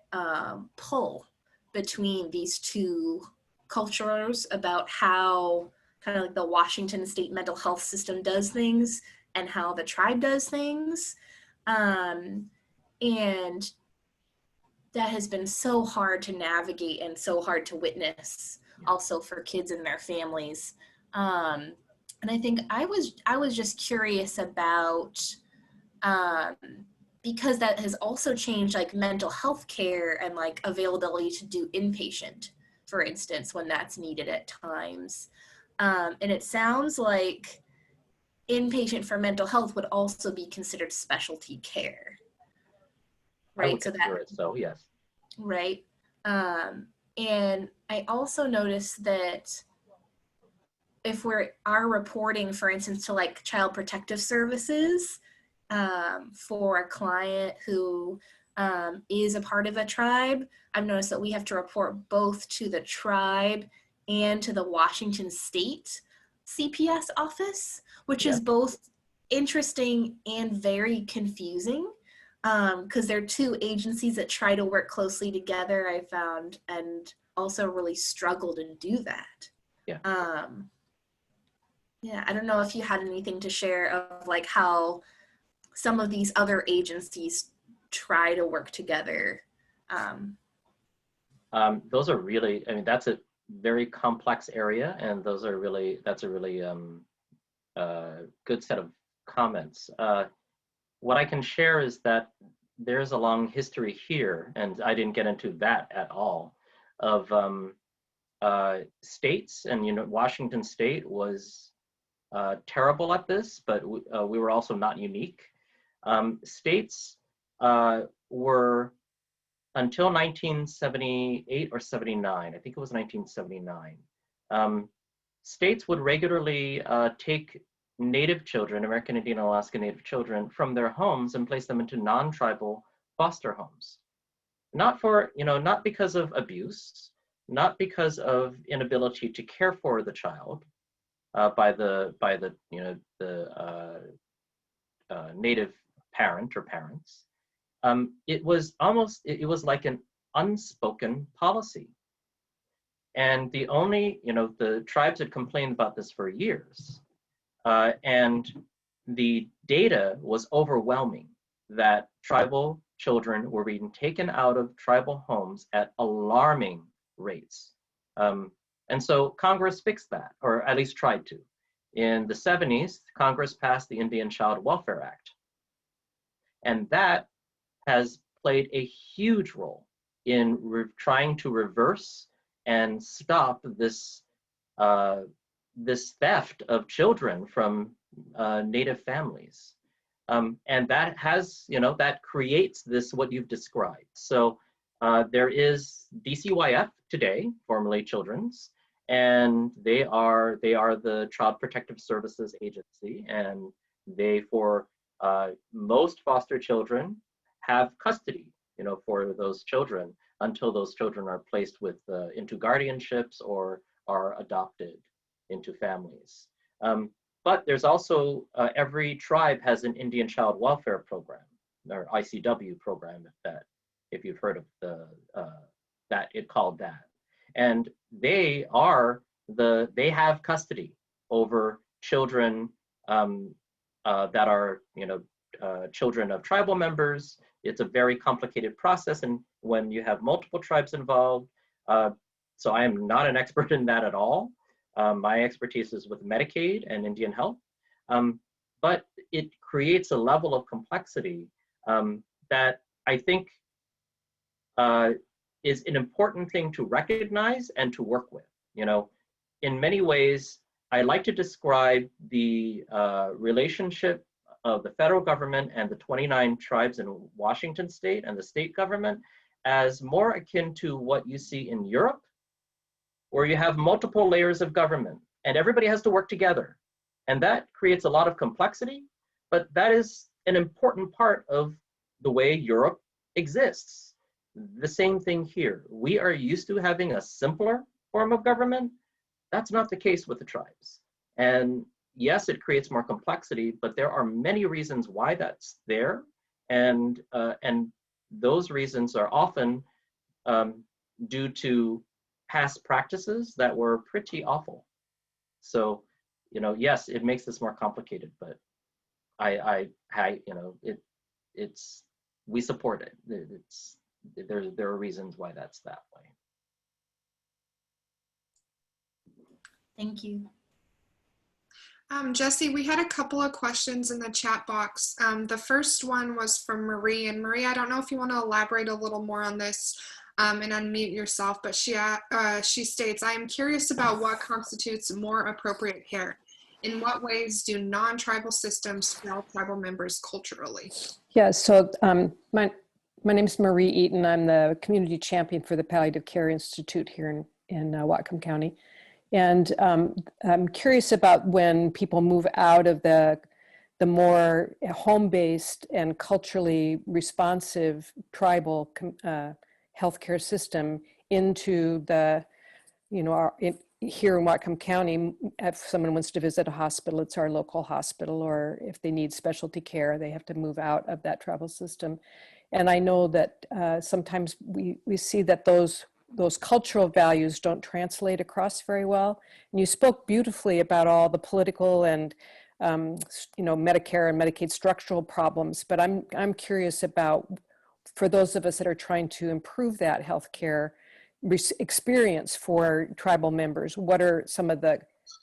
pull between these two cultures about how kind of like the Washington state mental health system does things and how the tribe does things. And that has been so hard to navigate and so hard to witness also for kids and their families. And I think I was just curious about, because that has also changed like mental health care and like availability to do inpatient, for instance, when that's needed at times. And it sounds like inpatient for mental health would also be considered specialty care. Right. I would consider it so, yes. Right. And I also noticed that if we are reporting, for instance, to like Child Protective Services for a client who is a part of a tribe, I've noticed that we have to report both to the tribe and to the Washington State CPS office, which is both interesting and very confusing. Because they're two agencies that try to work closely together, I found, and also really struggle to do that. Yeah. Yeah, I don't know if you had anything to share of like how some of these other agencies try to work together. Those are really, I mean, that's a very complex area, and that's a really good set of comments. What I can share is that there's a long history here, and I didn't get into that at all, of states, and Washington State was terrible at this, but we were also not unique. States were, until 1978 or 79, I think it was 1979, states would regularly take Native children, American Indian and Alaska Native children, from their homes and place them into non-tribal foster homes. Not because of abuse, not because of inability to care for the child by the Native parent or parents. It was like an unspoken policy. And the tribes had complained about this for years. And the data was overwhelming that tribal children were being taken out of tribal homes at alarming rates. And so Congress fixed that, or at least tried to. In the 70s, Congress passed the Indian Child Welfare Act. And that has played a huge role in trying to reverse and stop this theft of children from Native families. And that has, that creates this, what you've described. So there is DCYF today, formerly Children's, and they are the Child Protective Services Agency, and they, for most foster children, have custody, for those children until those children are placed into guardianships or are adopted into families. But there's also, every tribe has an Indian Child Welfare Program, or ICW program, if you've heard of that, it called that. And they have custody over children that are, children of tribal members. It's a very complicated process, and when you have multiple tribes involved, so I am not an expert in that at all. My expertise is with Medicaid and Indian Health, but it creates a level of complexity that I think is an important thing to recognize and to work with. You know, in many ways, I like to describe the relationship of the federal government and the 29 tribes in Washington state and the state government as more akin to what you see in Europe, where you have multiple layers of government and everybody has to work together. And that creates a lot of complexity, but that is an important part of the way Europe exists. The same thing here. We are used to having a simpler form of government. That's not the case with the tribes. And yes, it creates more complexity, but there are many reasons why that's there. And those reasons are often due to past practices that were pretty awful. So, you know, yes, it makes this more complicated, but you know, we support it. There are reasons why that's that way. Thank you. Jesse, we had a couple of questions in the chat box. The first one was from Marie, and Marie, I don't know if you want to elaborate a little more on this and unmute yourself, but she states, I am curious about what constitutes more appropriate care. In what ways do non-tribal systems fail tribal members culturally? Yeah, so my name is Marie Eaton. I'm the community champion for the Palliative Care Institute here in Whatcom County. And I'm curious about when people move out of the more home-based and culturally responsive tribal healthcare system into the, you know, here in Whatcom County, if someone wants to visit a hospital, it's our local hospital, or if they need specialty care, they have to move out of that tribal system. And I know that sometimes we see that those cultural values don't translate across very well. And you spoke beautifully about all the political and you know, Medicare and Medicaid structural problems, but I'm curious about, for those of us that are trying to improve that healthcare experience for tribal members, what are some of the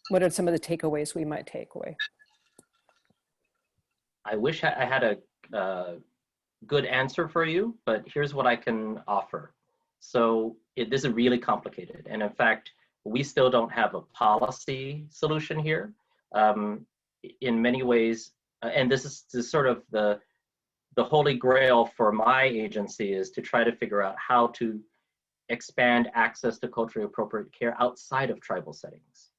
takeaways we might take away? I wish I had a good answer for you, but here's what I can offer. So this is really complicated. And in fact, we still don't have a policy solution here. In many ways, and this is sort of the holy grail for my agency, is to try to figure out how to expand access to culturally appropriate care outside of tribal settings.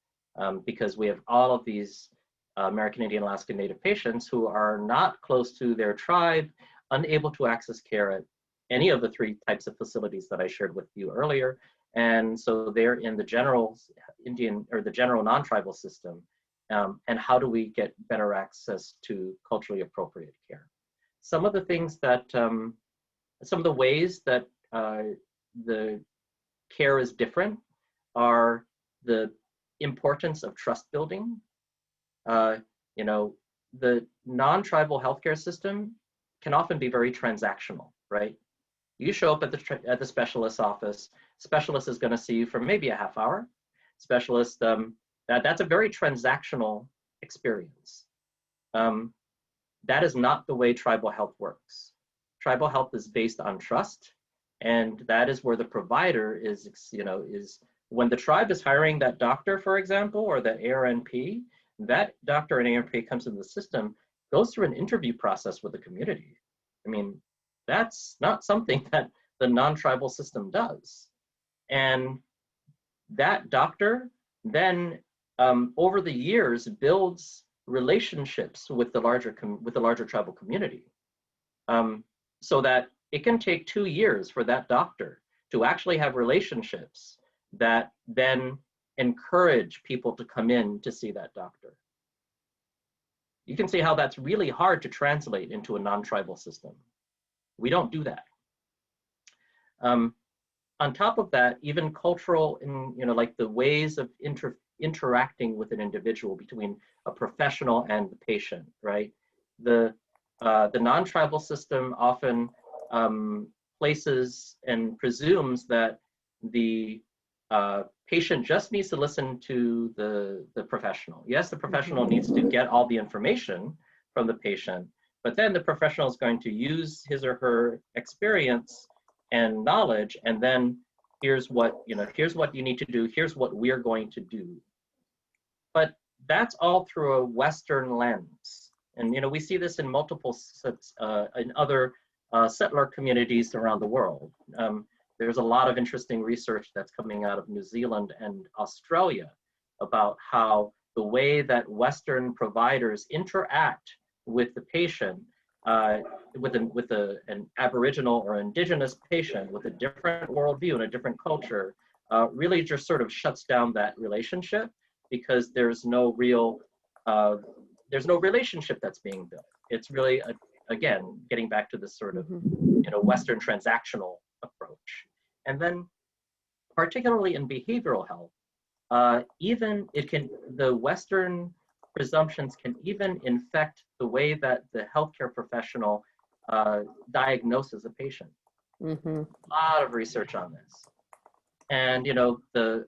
Because we have all of these American Indian, Alaska Native patients who are not close to their tribe, unable to access care at any of the 3 types of facilities that I shared with you earlier. And so they're in the general Indian or the general non-tribal system. And how do we get better access to culturally appropriate care? Some of the things that, some of the ways that the care is different are the importance of trust building. You know, the non-tribal healthcare system can often be very transactional, right? You show up at the specialist's office, specialist is going to see you for maybe a half hour. Specialist, that's a very transactional experience. That is not the way tribal health works. Tribal health is based on trust, and that is where the provider is, you know, is when the tribe is hiring that doctor, for example, or the ARNP, that doctor and ARNP comes into the system, goes through an interview process with the community. I mean, that's not something that the non-tribal system does. And that doctor then, over the years, builds relationships with the larger tribal community, so that it can take 2 years for that doctor to actually have relationships that then encourage people to come in to see that doctor. You can see how that's really hard to translate into a non-tribal system. We don't do that. On top of that, even cultural, and you know, like the ways of interacting with an individual between a professional and the patient, right? The non-tribal system often places and presumes that the patient just needs to listen to the professional. Yes, the professional needs to get all the information from the patient, but then the professional is going to use his or her experience and knowledge, and then here's what you need to do, here's what we're going to do. But that's all through a Western lens. And we see this in multiple in other settler communities around the world. There's a lot of interesting research that's coming out of New Zealand and Australia about how the way that Western providers interact with the patient, with an Aboriginal or Indigenous patient with a different worldview and a different culture, really just sort of shuts down that relationship, because there's no relationship that's being built. It's really, again, getting back to this sort of Western transactional approach. And then particularly in behavioral health, the Western presumptions can even infect the way that the healthcare professional diagnoses a patient. A lot of research on this. And the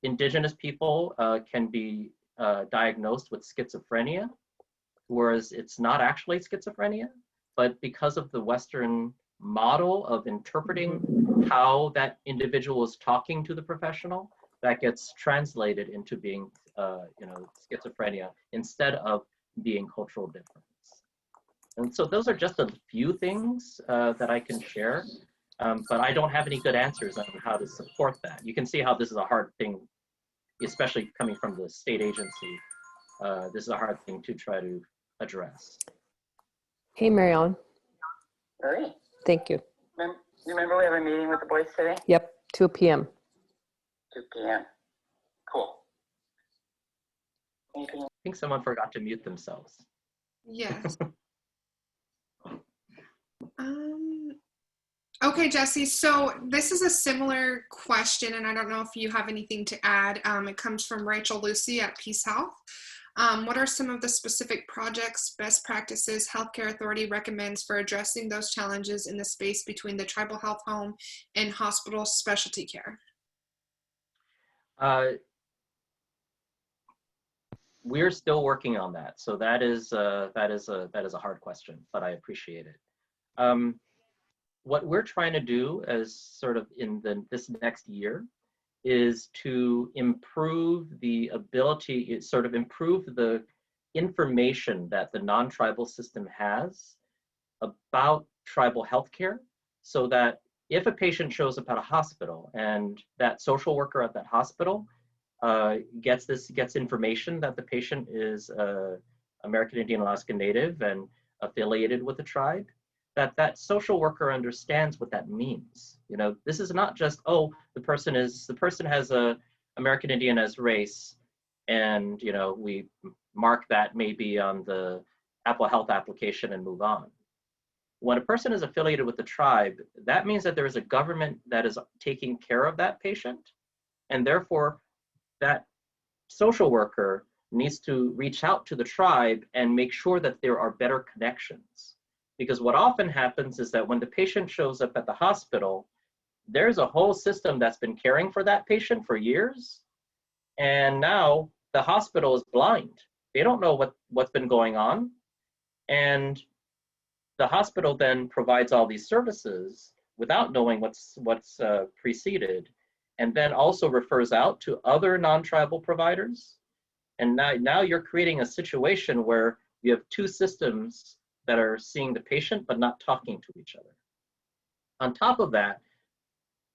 Indigenous people can be diagnosed with schizophrenia, whereas it's not actually schizophrenia, but because of the Western model of interpreting how that individual is talking to the professional, that gets translated into being schizophrenia instead of being cultural difference. And so those are just a few things that I can share, but I don't have any good answers on how to support that. You can see how this is a hard thing, especially coming from the state agency. This is a hard thing to try to address. Hey, Mary Ellen. Marie, Thank you. remember we have a meeting with the boys today? Yep, 2 p.m. 2 p.m. Cool. Anything? I think someone forgot to mute themselves. Yes. Okay, Jesse, so this is a similar question, and I don't know if you have anything to add. It comes from Rachel Lucy at Peace Health. What are some of the specific projects, best practices Healthcare Authority recommends for addressing those challenges in the space between the tribal health home and hospital specialty care? We're still working on that, so that is a hard question, but I appreciate it. What we're trying to do as sort of in this next year is to improve the ability, improve the information that the non-tribal system has about tribal healthcare, so that if a patient shows up at a hospital and that social worker at that hospital gets information that the patient is American Indian Alaska Native and affiliated with the tribe, that social worker understands what that means. This is not just, oh, the person has a American Indian as race, and we mark that maybe on the Apple Health application and move on. When a person is affiliated with the tribe, that means that there is a government that is taking care of that patient, and therefore that social worker needs to reach out to the tribe and make sure that there are better connections. Because what often happens is that when the patient shows up at the hospital, there's a whole system that's been caring for that patient for years, and now the hospital is blind. They don't know what's been going on, and the hospital then provides all these services without knowing what's preceded, and then also refers out to other non-tribal providers. And now you're creating a situation where you have two systems that are seeing the patient but not talking to each other. On top of that,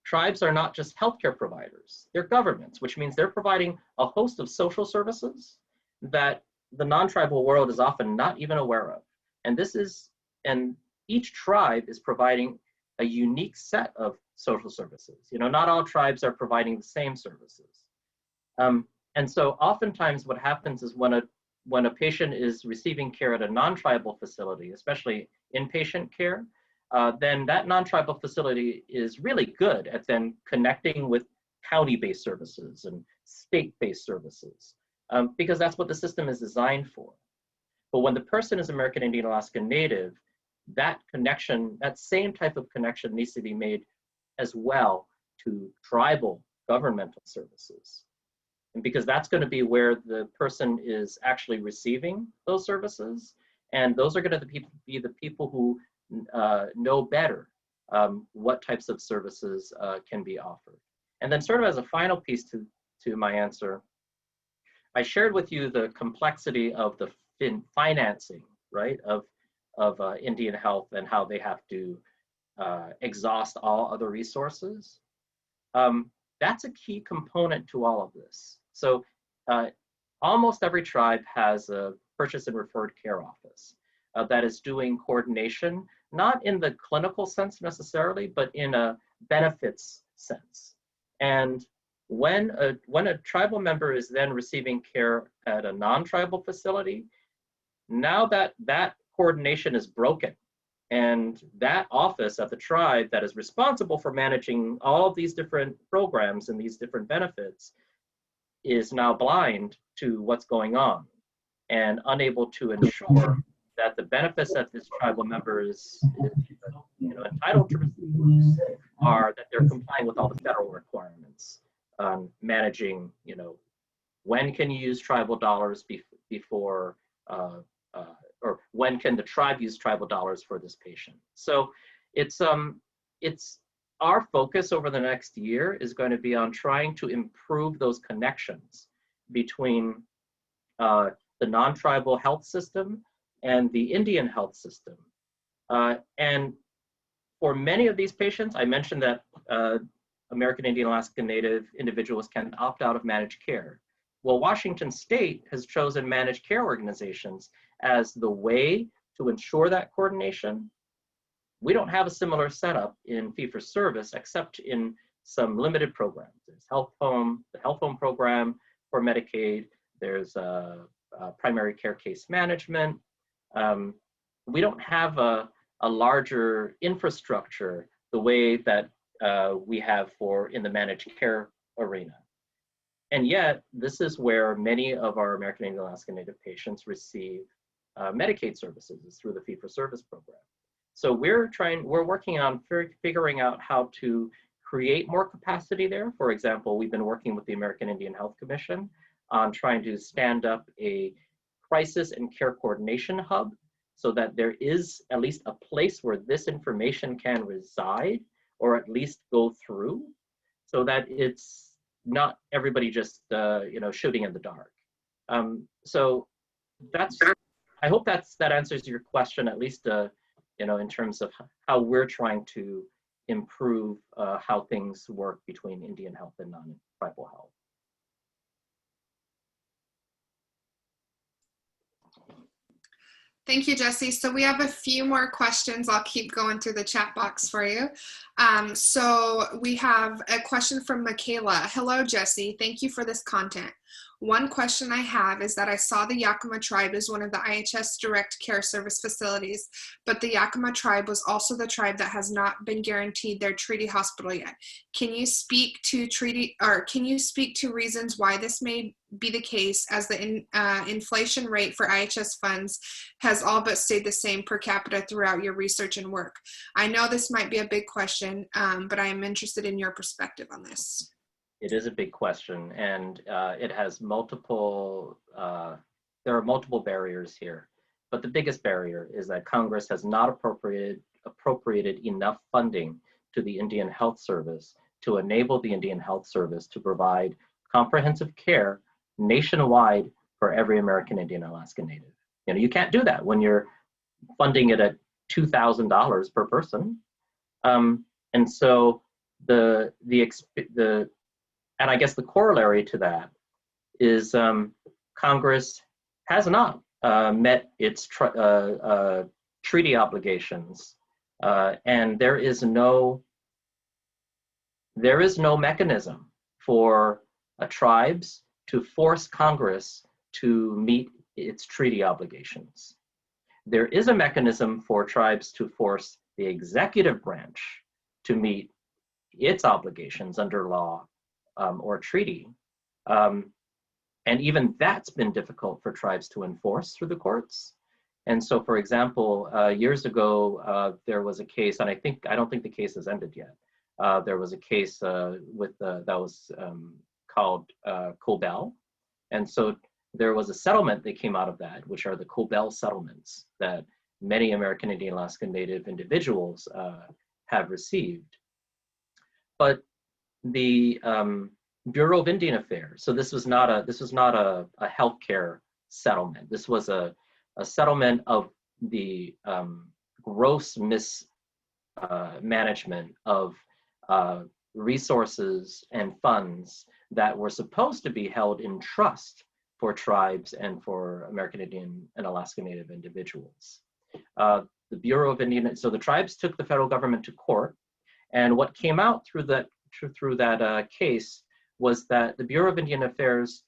tribes are not just healthcare providers, they're governments, which means they're providing a host of social services that the non-tribal world is often not even aware of. And each tribe is providing a unique set of social services. Not all tribes are providing the same services. And so oftentimes what happens is when a patient is receiving care at a non-tribal facility, especially inpatient care, then that non-tribal facility is really good at then connecting with county-based services and state-based services, because that's what the system is designed for. But when the person is American Indian Alaska Native, that connection, that same type of connection needs to be made as well to tribal governmental services. And because that's going to be where the person is actually receiving those services. And those are going to be the people who know better what types of services can be offered. And then sort of as a final piece to my answer, I shared with you the complexity of the financing, right, of Indian Health and how they have to exhaust all other resources. That's a key component to all of this. So almost every tribe has a purchase and referred care office that is doing coordination, not in the clinical sense necessarily, but in a benefits sense. And when a tribal member is then receiving care at a non-tribal facility, now that coordination is broken, and that office at the tribe that is responsible for managing all of these different programs and these different benefits is now blind to what's going on and unable to ensure that the benefits that this tribal member is entitled to receive are that they're complying with all the federal requirements on managing, when can you use tribal dollars before or when can the tribe use tribal dollars for this patient. So it's our focus over the next year is going to be on trying to improve those connections between the non-tribal health system and the Indian health system. And for many of these patients, I mentioned that American Indian Alaska Native individuals can opt out of managed care. Well, Washington State has chosen managed care organizations as the way to ensure that coordination. We don't have a similar setup in fee-for-service, except in some limited programs. There's the Health Home program for Medicaid. There's primary care case management. We don't have a larger infrastructure the way that we have in the managed care arena. And yet, this is where many of our American Indian Alaska Native patients receive Medicaid services through the fee-for-service program. So we're working on figuring out how to create more capacity there. For example, we've been working with the American Indian Health Commission on trying to stand up a crisis and care coordination hub so that there is at least a place where this information can reside or at least go through, so that it's not everybody just shooting in the dark. So I hope that answers your question, at least in terms of how we're trying to improve how things work between Indian health and non-tribal health. Thank you, Jesse. So we have a few more questions. I'll keep going through the chat box for you. So we have a question from Michaela. Hello, Jesse. Thank you for this content. One question I have is that I saw the Yakima tribe as one of the IHS direct care service facilities, but the Yakima tribe was also the tribe that has not been guaranteed their treaty hospital yet. Can you speak to reasons why this may be the case, as the inflation rate for IHS funds has all but stayed the same per capita throughout your research and work? I know this might be a big question, but I am interested in your perspective on this. It is a big question, and it has multiple, there are multiple barriers here. But the biggest barrier is that Congress has not appropriated enough funding to the Indian Health Service to enable the Indian Health Service to provide comprehensive care nationwide for every American Indian Alaska Native. You can't do that when you're funding it at $2,000 per person. And so and I guess the corollary to that is Congress has not met its treaty obligations, and there is no mechanism for tribes to force Congress to meet its treaty obligations. There is a mechanism for tribes to force the executive branch to meet its obligations under law or treaty. And even that's been difficult for tribes to enforce through the courts. And so, for example, years ago, there was a case, and I don't think the case has ended yet. There was a case that was called Cobell. And so there was a settlement that came out of that, which are the Cobell settlements that many American Indian Alaska Native individuals have received. But the Bureau of Indian Affairs, so this was not a healthcare settlement. This was a settlement of the gross mismanagement of resources and funds that were supposed to be held in trust for tribes and for American Indian and Alaska Native individuals. The Bureau of Indian, so the tribes took the federal government to court, and what came out through that case was that the Bureau of Indian Affairs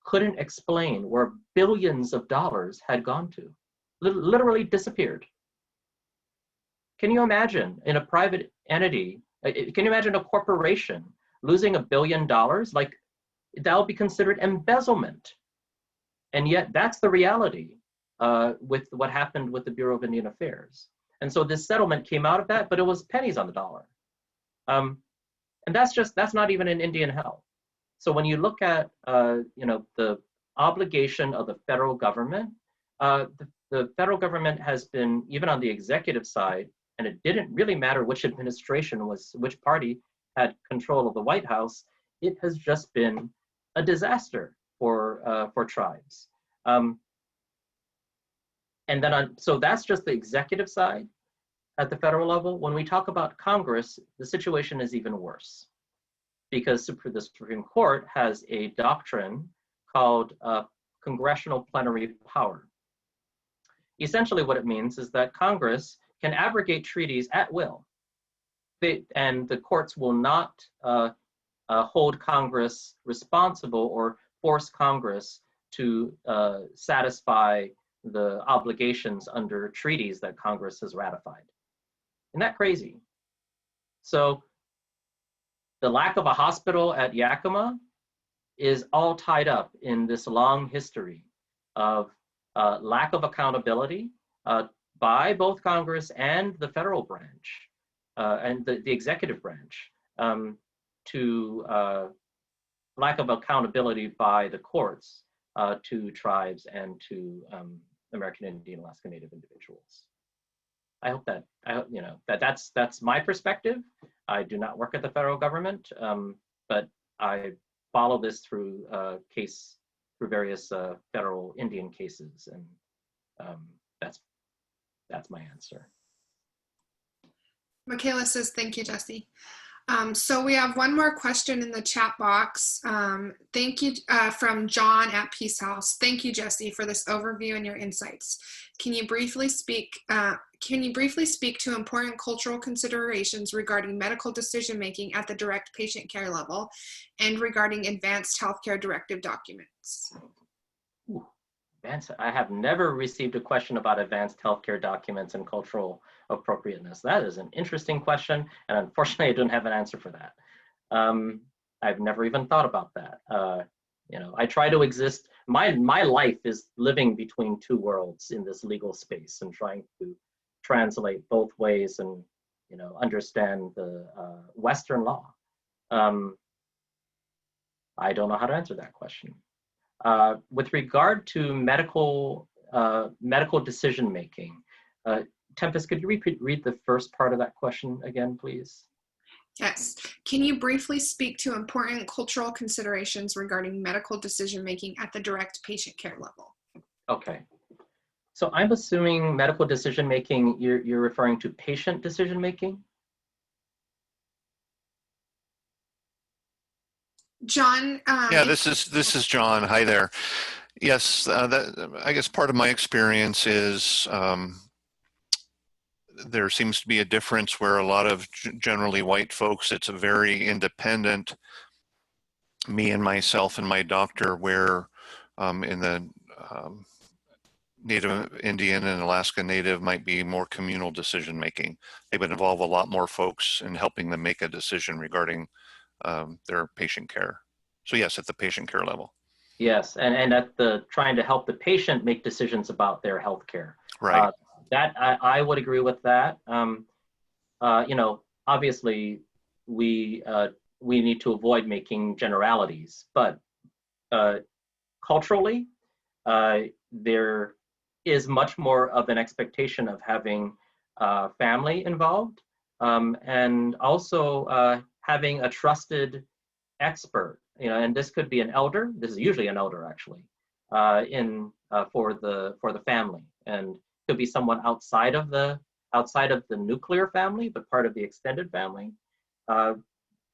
couldn't explain where billions of dollars had gone to, literally disappeared. Can you imagine in a private entity, can you imagine a corporation losing $1 billion? Like, that'll be considered embezzlement. And yet that's the reality with what happened with the Bureau of Indian Affairs. And so this settlement came out of that, but it was pennies on the dollar. And that's not even in Indian health. So when you look at the obligation of the federal government, the federal government has been, even on the executive side, and it didn't really matter which administration which party had control of the White House, it has just been a disaster for tribes. And then so that's just the executive side at the federal level. When we talk about Congress, the situation is even worse, because the Supreme Court has a doctrine called congressional plenary power. Essentially what it means is that Congress can abrogate treaties at will, and the courts will not hold Congress responsible or force Congress to satisfy the obligations under treaties that Congress has ratified. Isn't that crazy? So the lack of a hospital at Yakima is all tied up in this long history of lack of accountability by both Congress and the federal branch and the executive branch, to lack of accountability by the courts to tribes and to American Indian Alaska Native individuals. I hope that's my perspective. I do not work at the federal government, but I follow this through various federal Indian cases, and that's my answer. Michaela says, thank you, Jesse. So we have one more question in the chat box. Thank you from John at Peace House. Thank you, Jesse, for this overview and your insights. Can you briefly speak to important cultural considerations regarding medical decision-making at the direct patient care level and regarding advanced healthcare directive documents? Ooh, I have never received a question about advanced healthcare documents and cultural appropriateness. That is an interesting question, and unfortunately I don't have an answer for that. I've never even thought about that. I try to exist, my life is living between two worlds in this legal space and trying to translate both ways and understand the Western law. I don't know how to answer that question. With regard to medical decision-making, Tempest, could you read the first part of that question again, please? Yes. Can you briefly speak to important cultural considerations regarding medical decision-making at the direct patient care level? Okay. So I'm assuming medical decision-making, you're referring to patient decision-making? John? Yeah, this is John. Hi there. Yes, I guess part of my experience is there seems to be a difference where a lot of generally white folks, it's a very independent, me and myself and my doctor, where in the Native Indian and Alaska Native might be more communal decision making. They would involve a lot more folks in helping them make a decision regarding their patient care. So yes, at the patient care level. Yes, and at the trying to help the patient make decisions about their health care. Right. That I would agree with that. Obviously we need to avoid making generalities, but culturally, there is much more of an expectation of having family involved, and also having a trusted expert, and this could be an elder. This is usually an elder, actually, for the family, and could be someone outside of the nuclear family, but part of the extended family,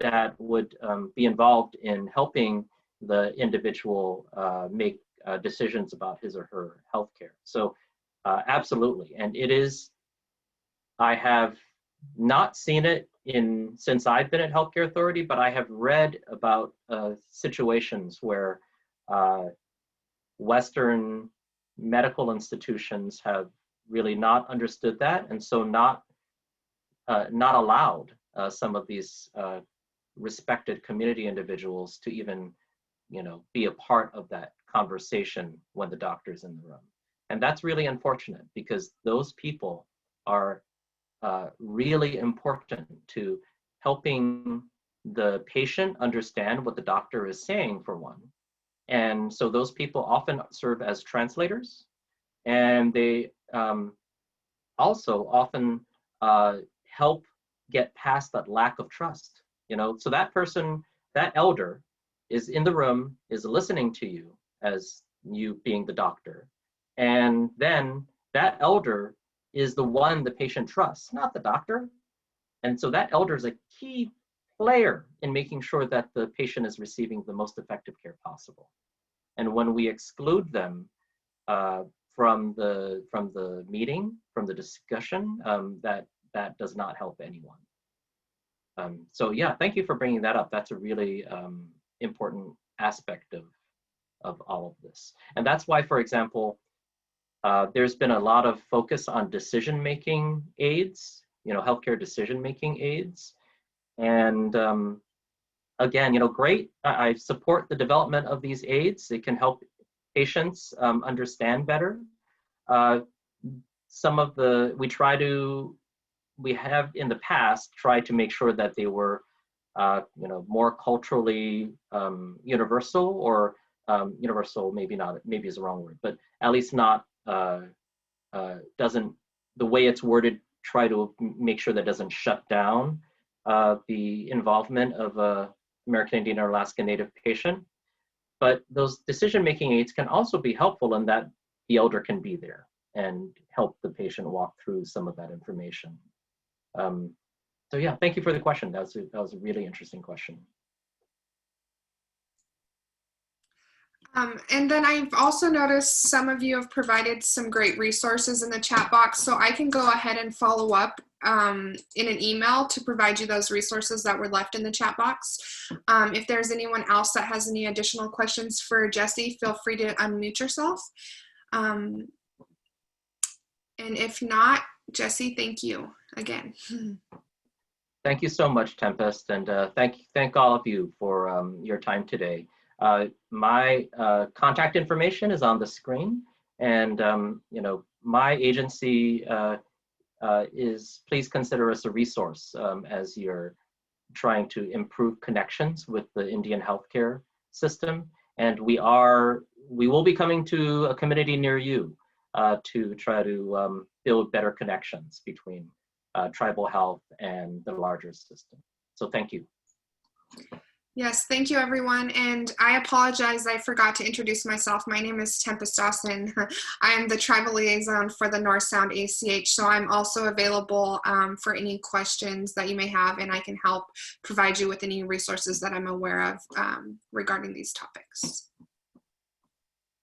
that would be involved in helping the individual make decisions about his or her healthcare. So absolutely, and it is. I have not seen it since I've been at Healthcare Authority, but I have read about situations where Western medical institutions have really not understood that, and so not allowed some of these respected community individuals to even, be a part of that conversation when the doctor's in the room. And that's really unfortunate, because those people are really important to helping the patient understand what the doctor is saying, for one. And so those people often serve as translators, and they also often help get past that lack of trust. So that person, that elder, is in the room, is listening to you as you being the doctor, and then that elder is the one the patient trusts, not the doctor. And so that elder is a key player in making sure that the patient is receiving the most effective care possible. And when we exclude them from the meeting, from the discussion, that does not help anyone. So yeah, thank you for bringing that up. That's a really important aspect of all of this. And that's why, for example, there's been a lot of focus on decision-making aids, healthcare decision-making aids. And again, great, I support the development of these aids. It can help patients understand better. We have in the past tried to make sure that they were, more culturally universal, or universal, maybe is the wrong word, but at least not, the way it's worded, try to make sure that doesn't shut down the involvement of a American Indian or Alaska Native patient. But those decision-making aids can also be helpful in that the elder can be there and help the patient walk through some of that information. So yeah, thank you for the question. That was a really interesting question. And then I've also noticed some of you have provided some great resources in the chat box, so I can go ahead and follow up in an email to provide you those resources that were left in the chat box. If there's anyone else that has any additional questions for Jessie, feel free to unmute yourself. And if not, Jessie, thank you again. Thank you so much, Tempest, and thank all of you for your time today. My contact information is on the screen, and my agency please consider us a resource as you're trying to improve connections with the Indian healthcare system. And we will be coming to a community near you to try to build better connections between tribal health and the larger system. So thank you. Yes, thank you, everyone. And I apologize, I forgot to introduce myself. My name is Tempest Dawson. I am the tribal liaison for the North Sound ACH. So I'm also available for any questions that you may have, and I can help provide you with any resources that I'm aware of regarding these topics.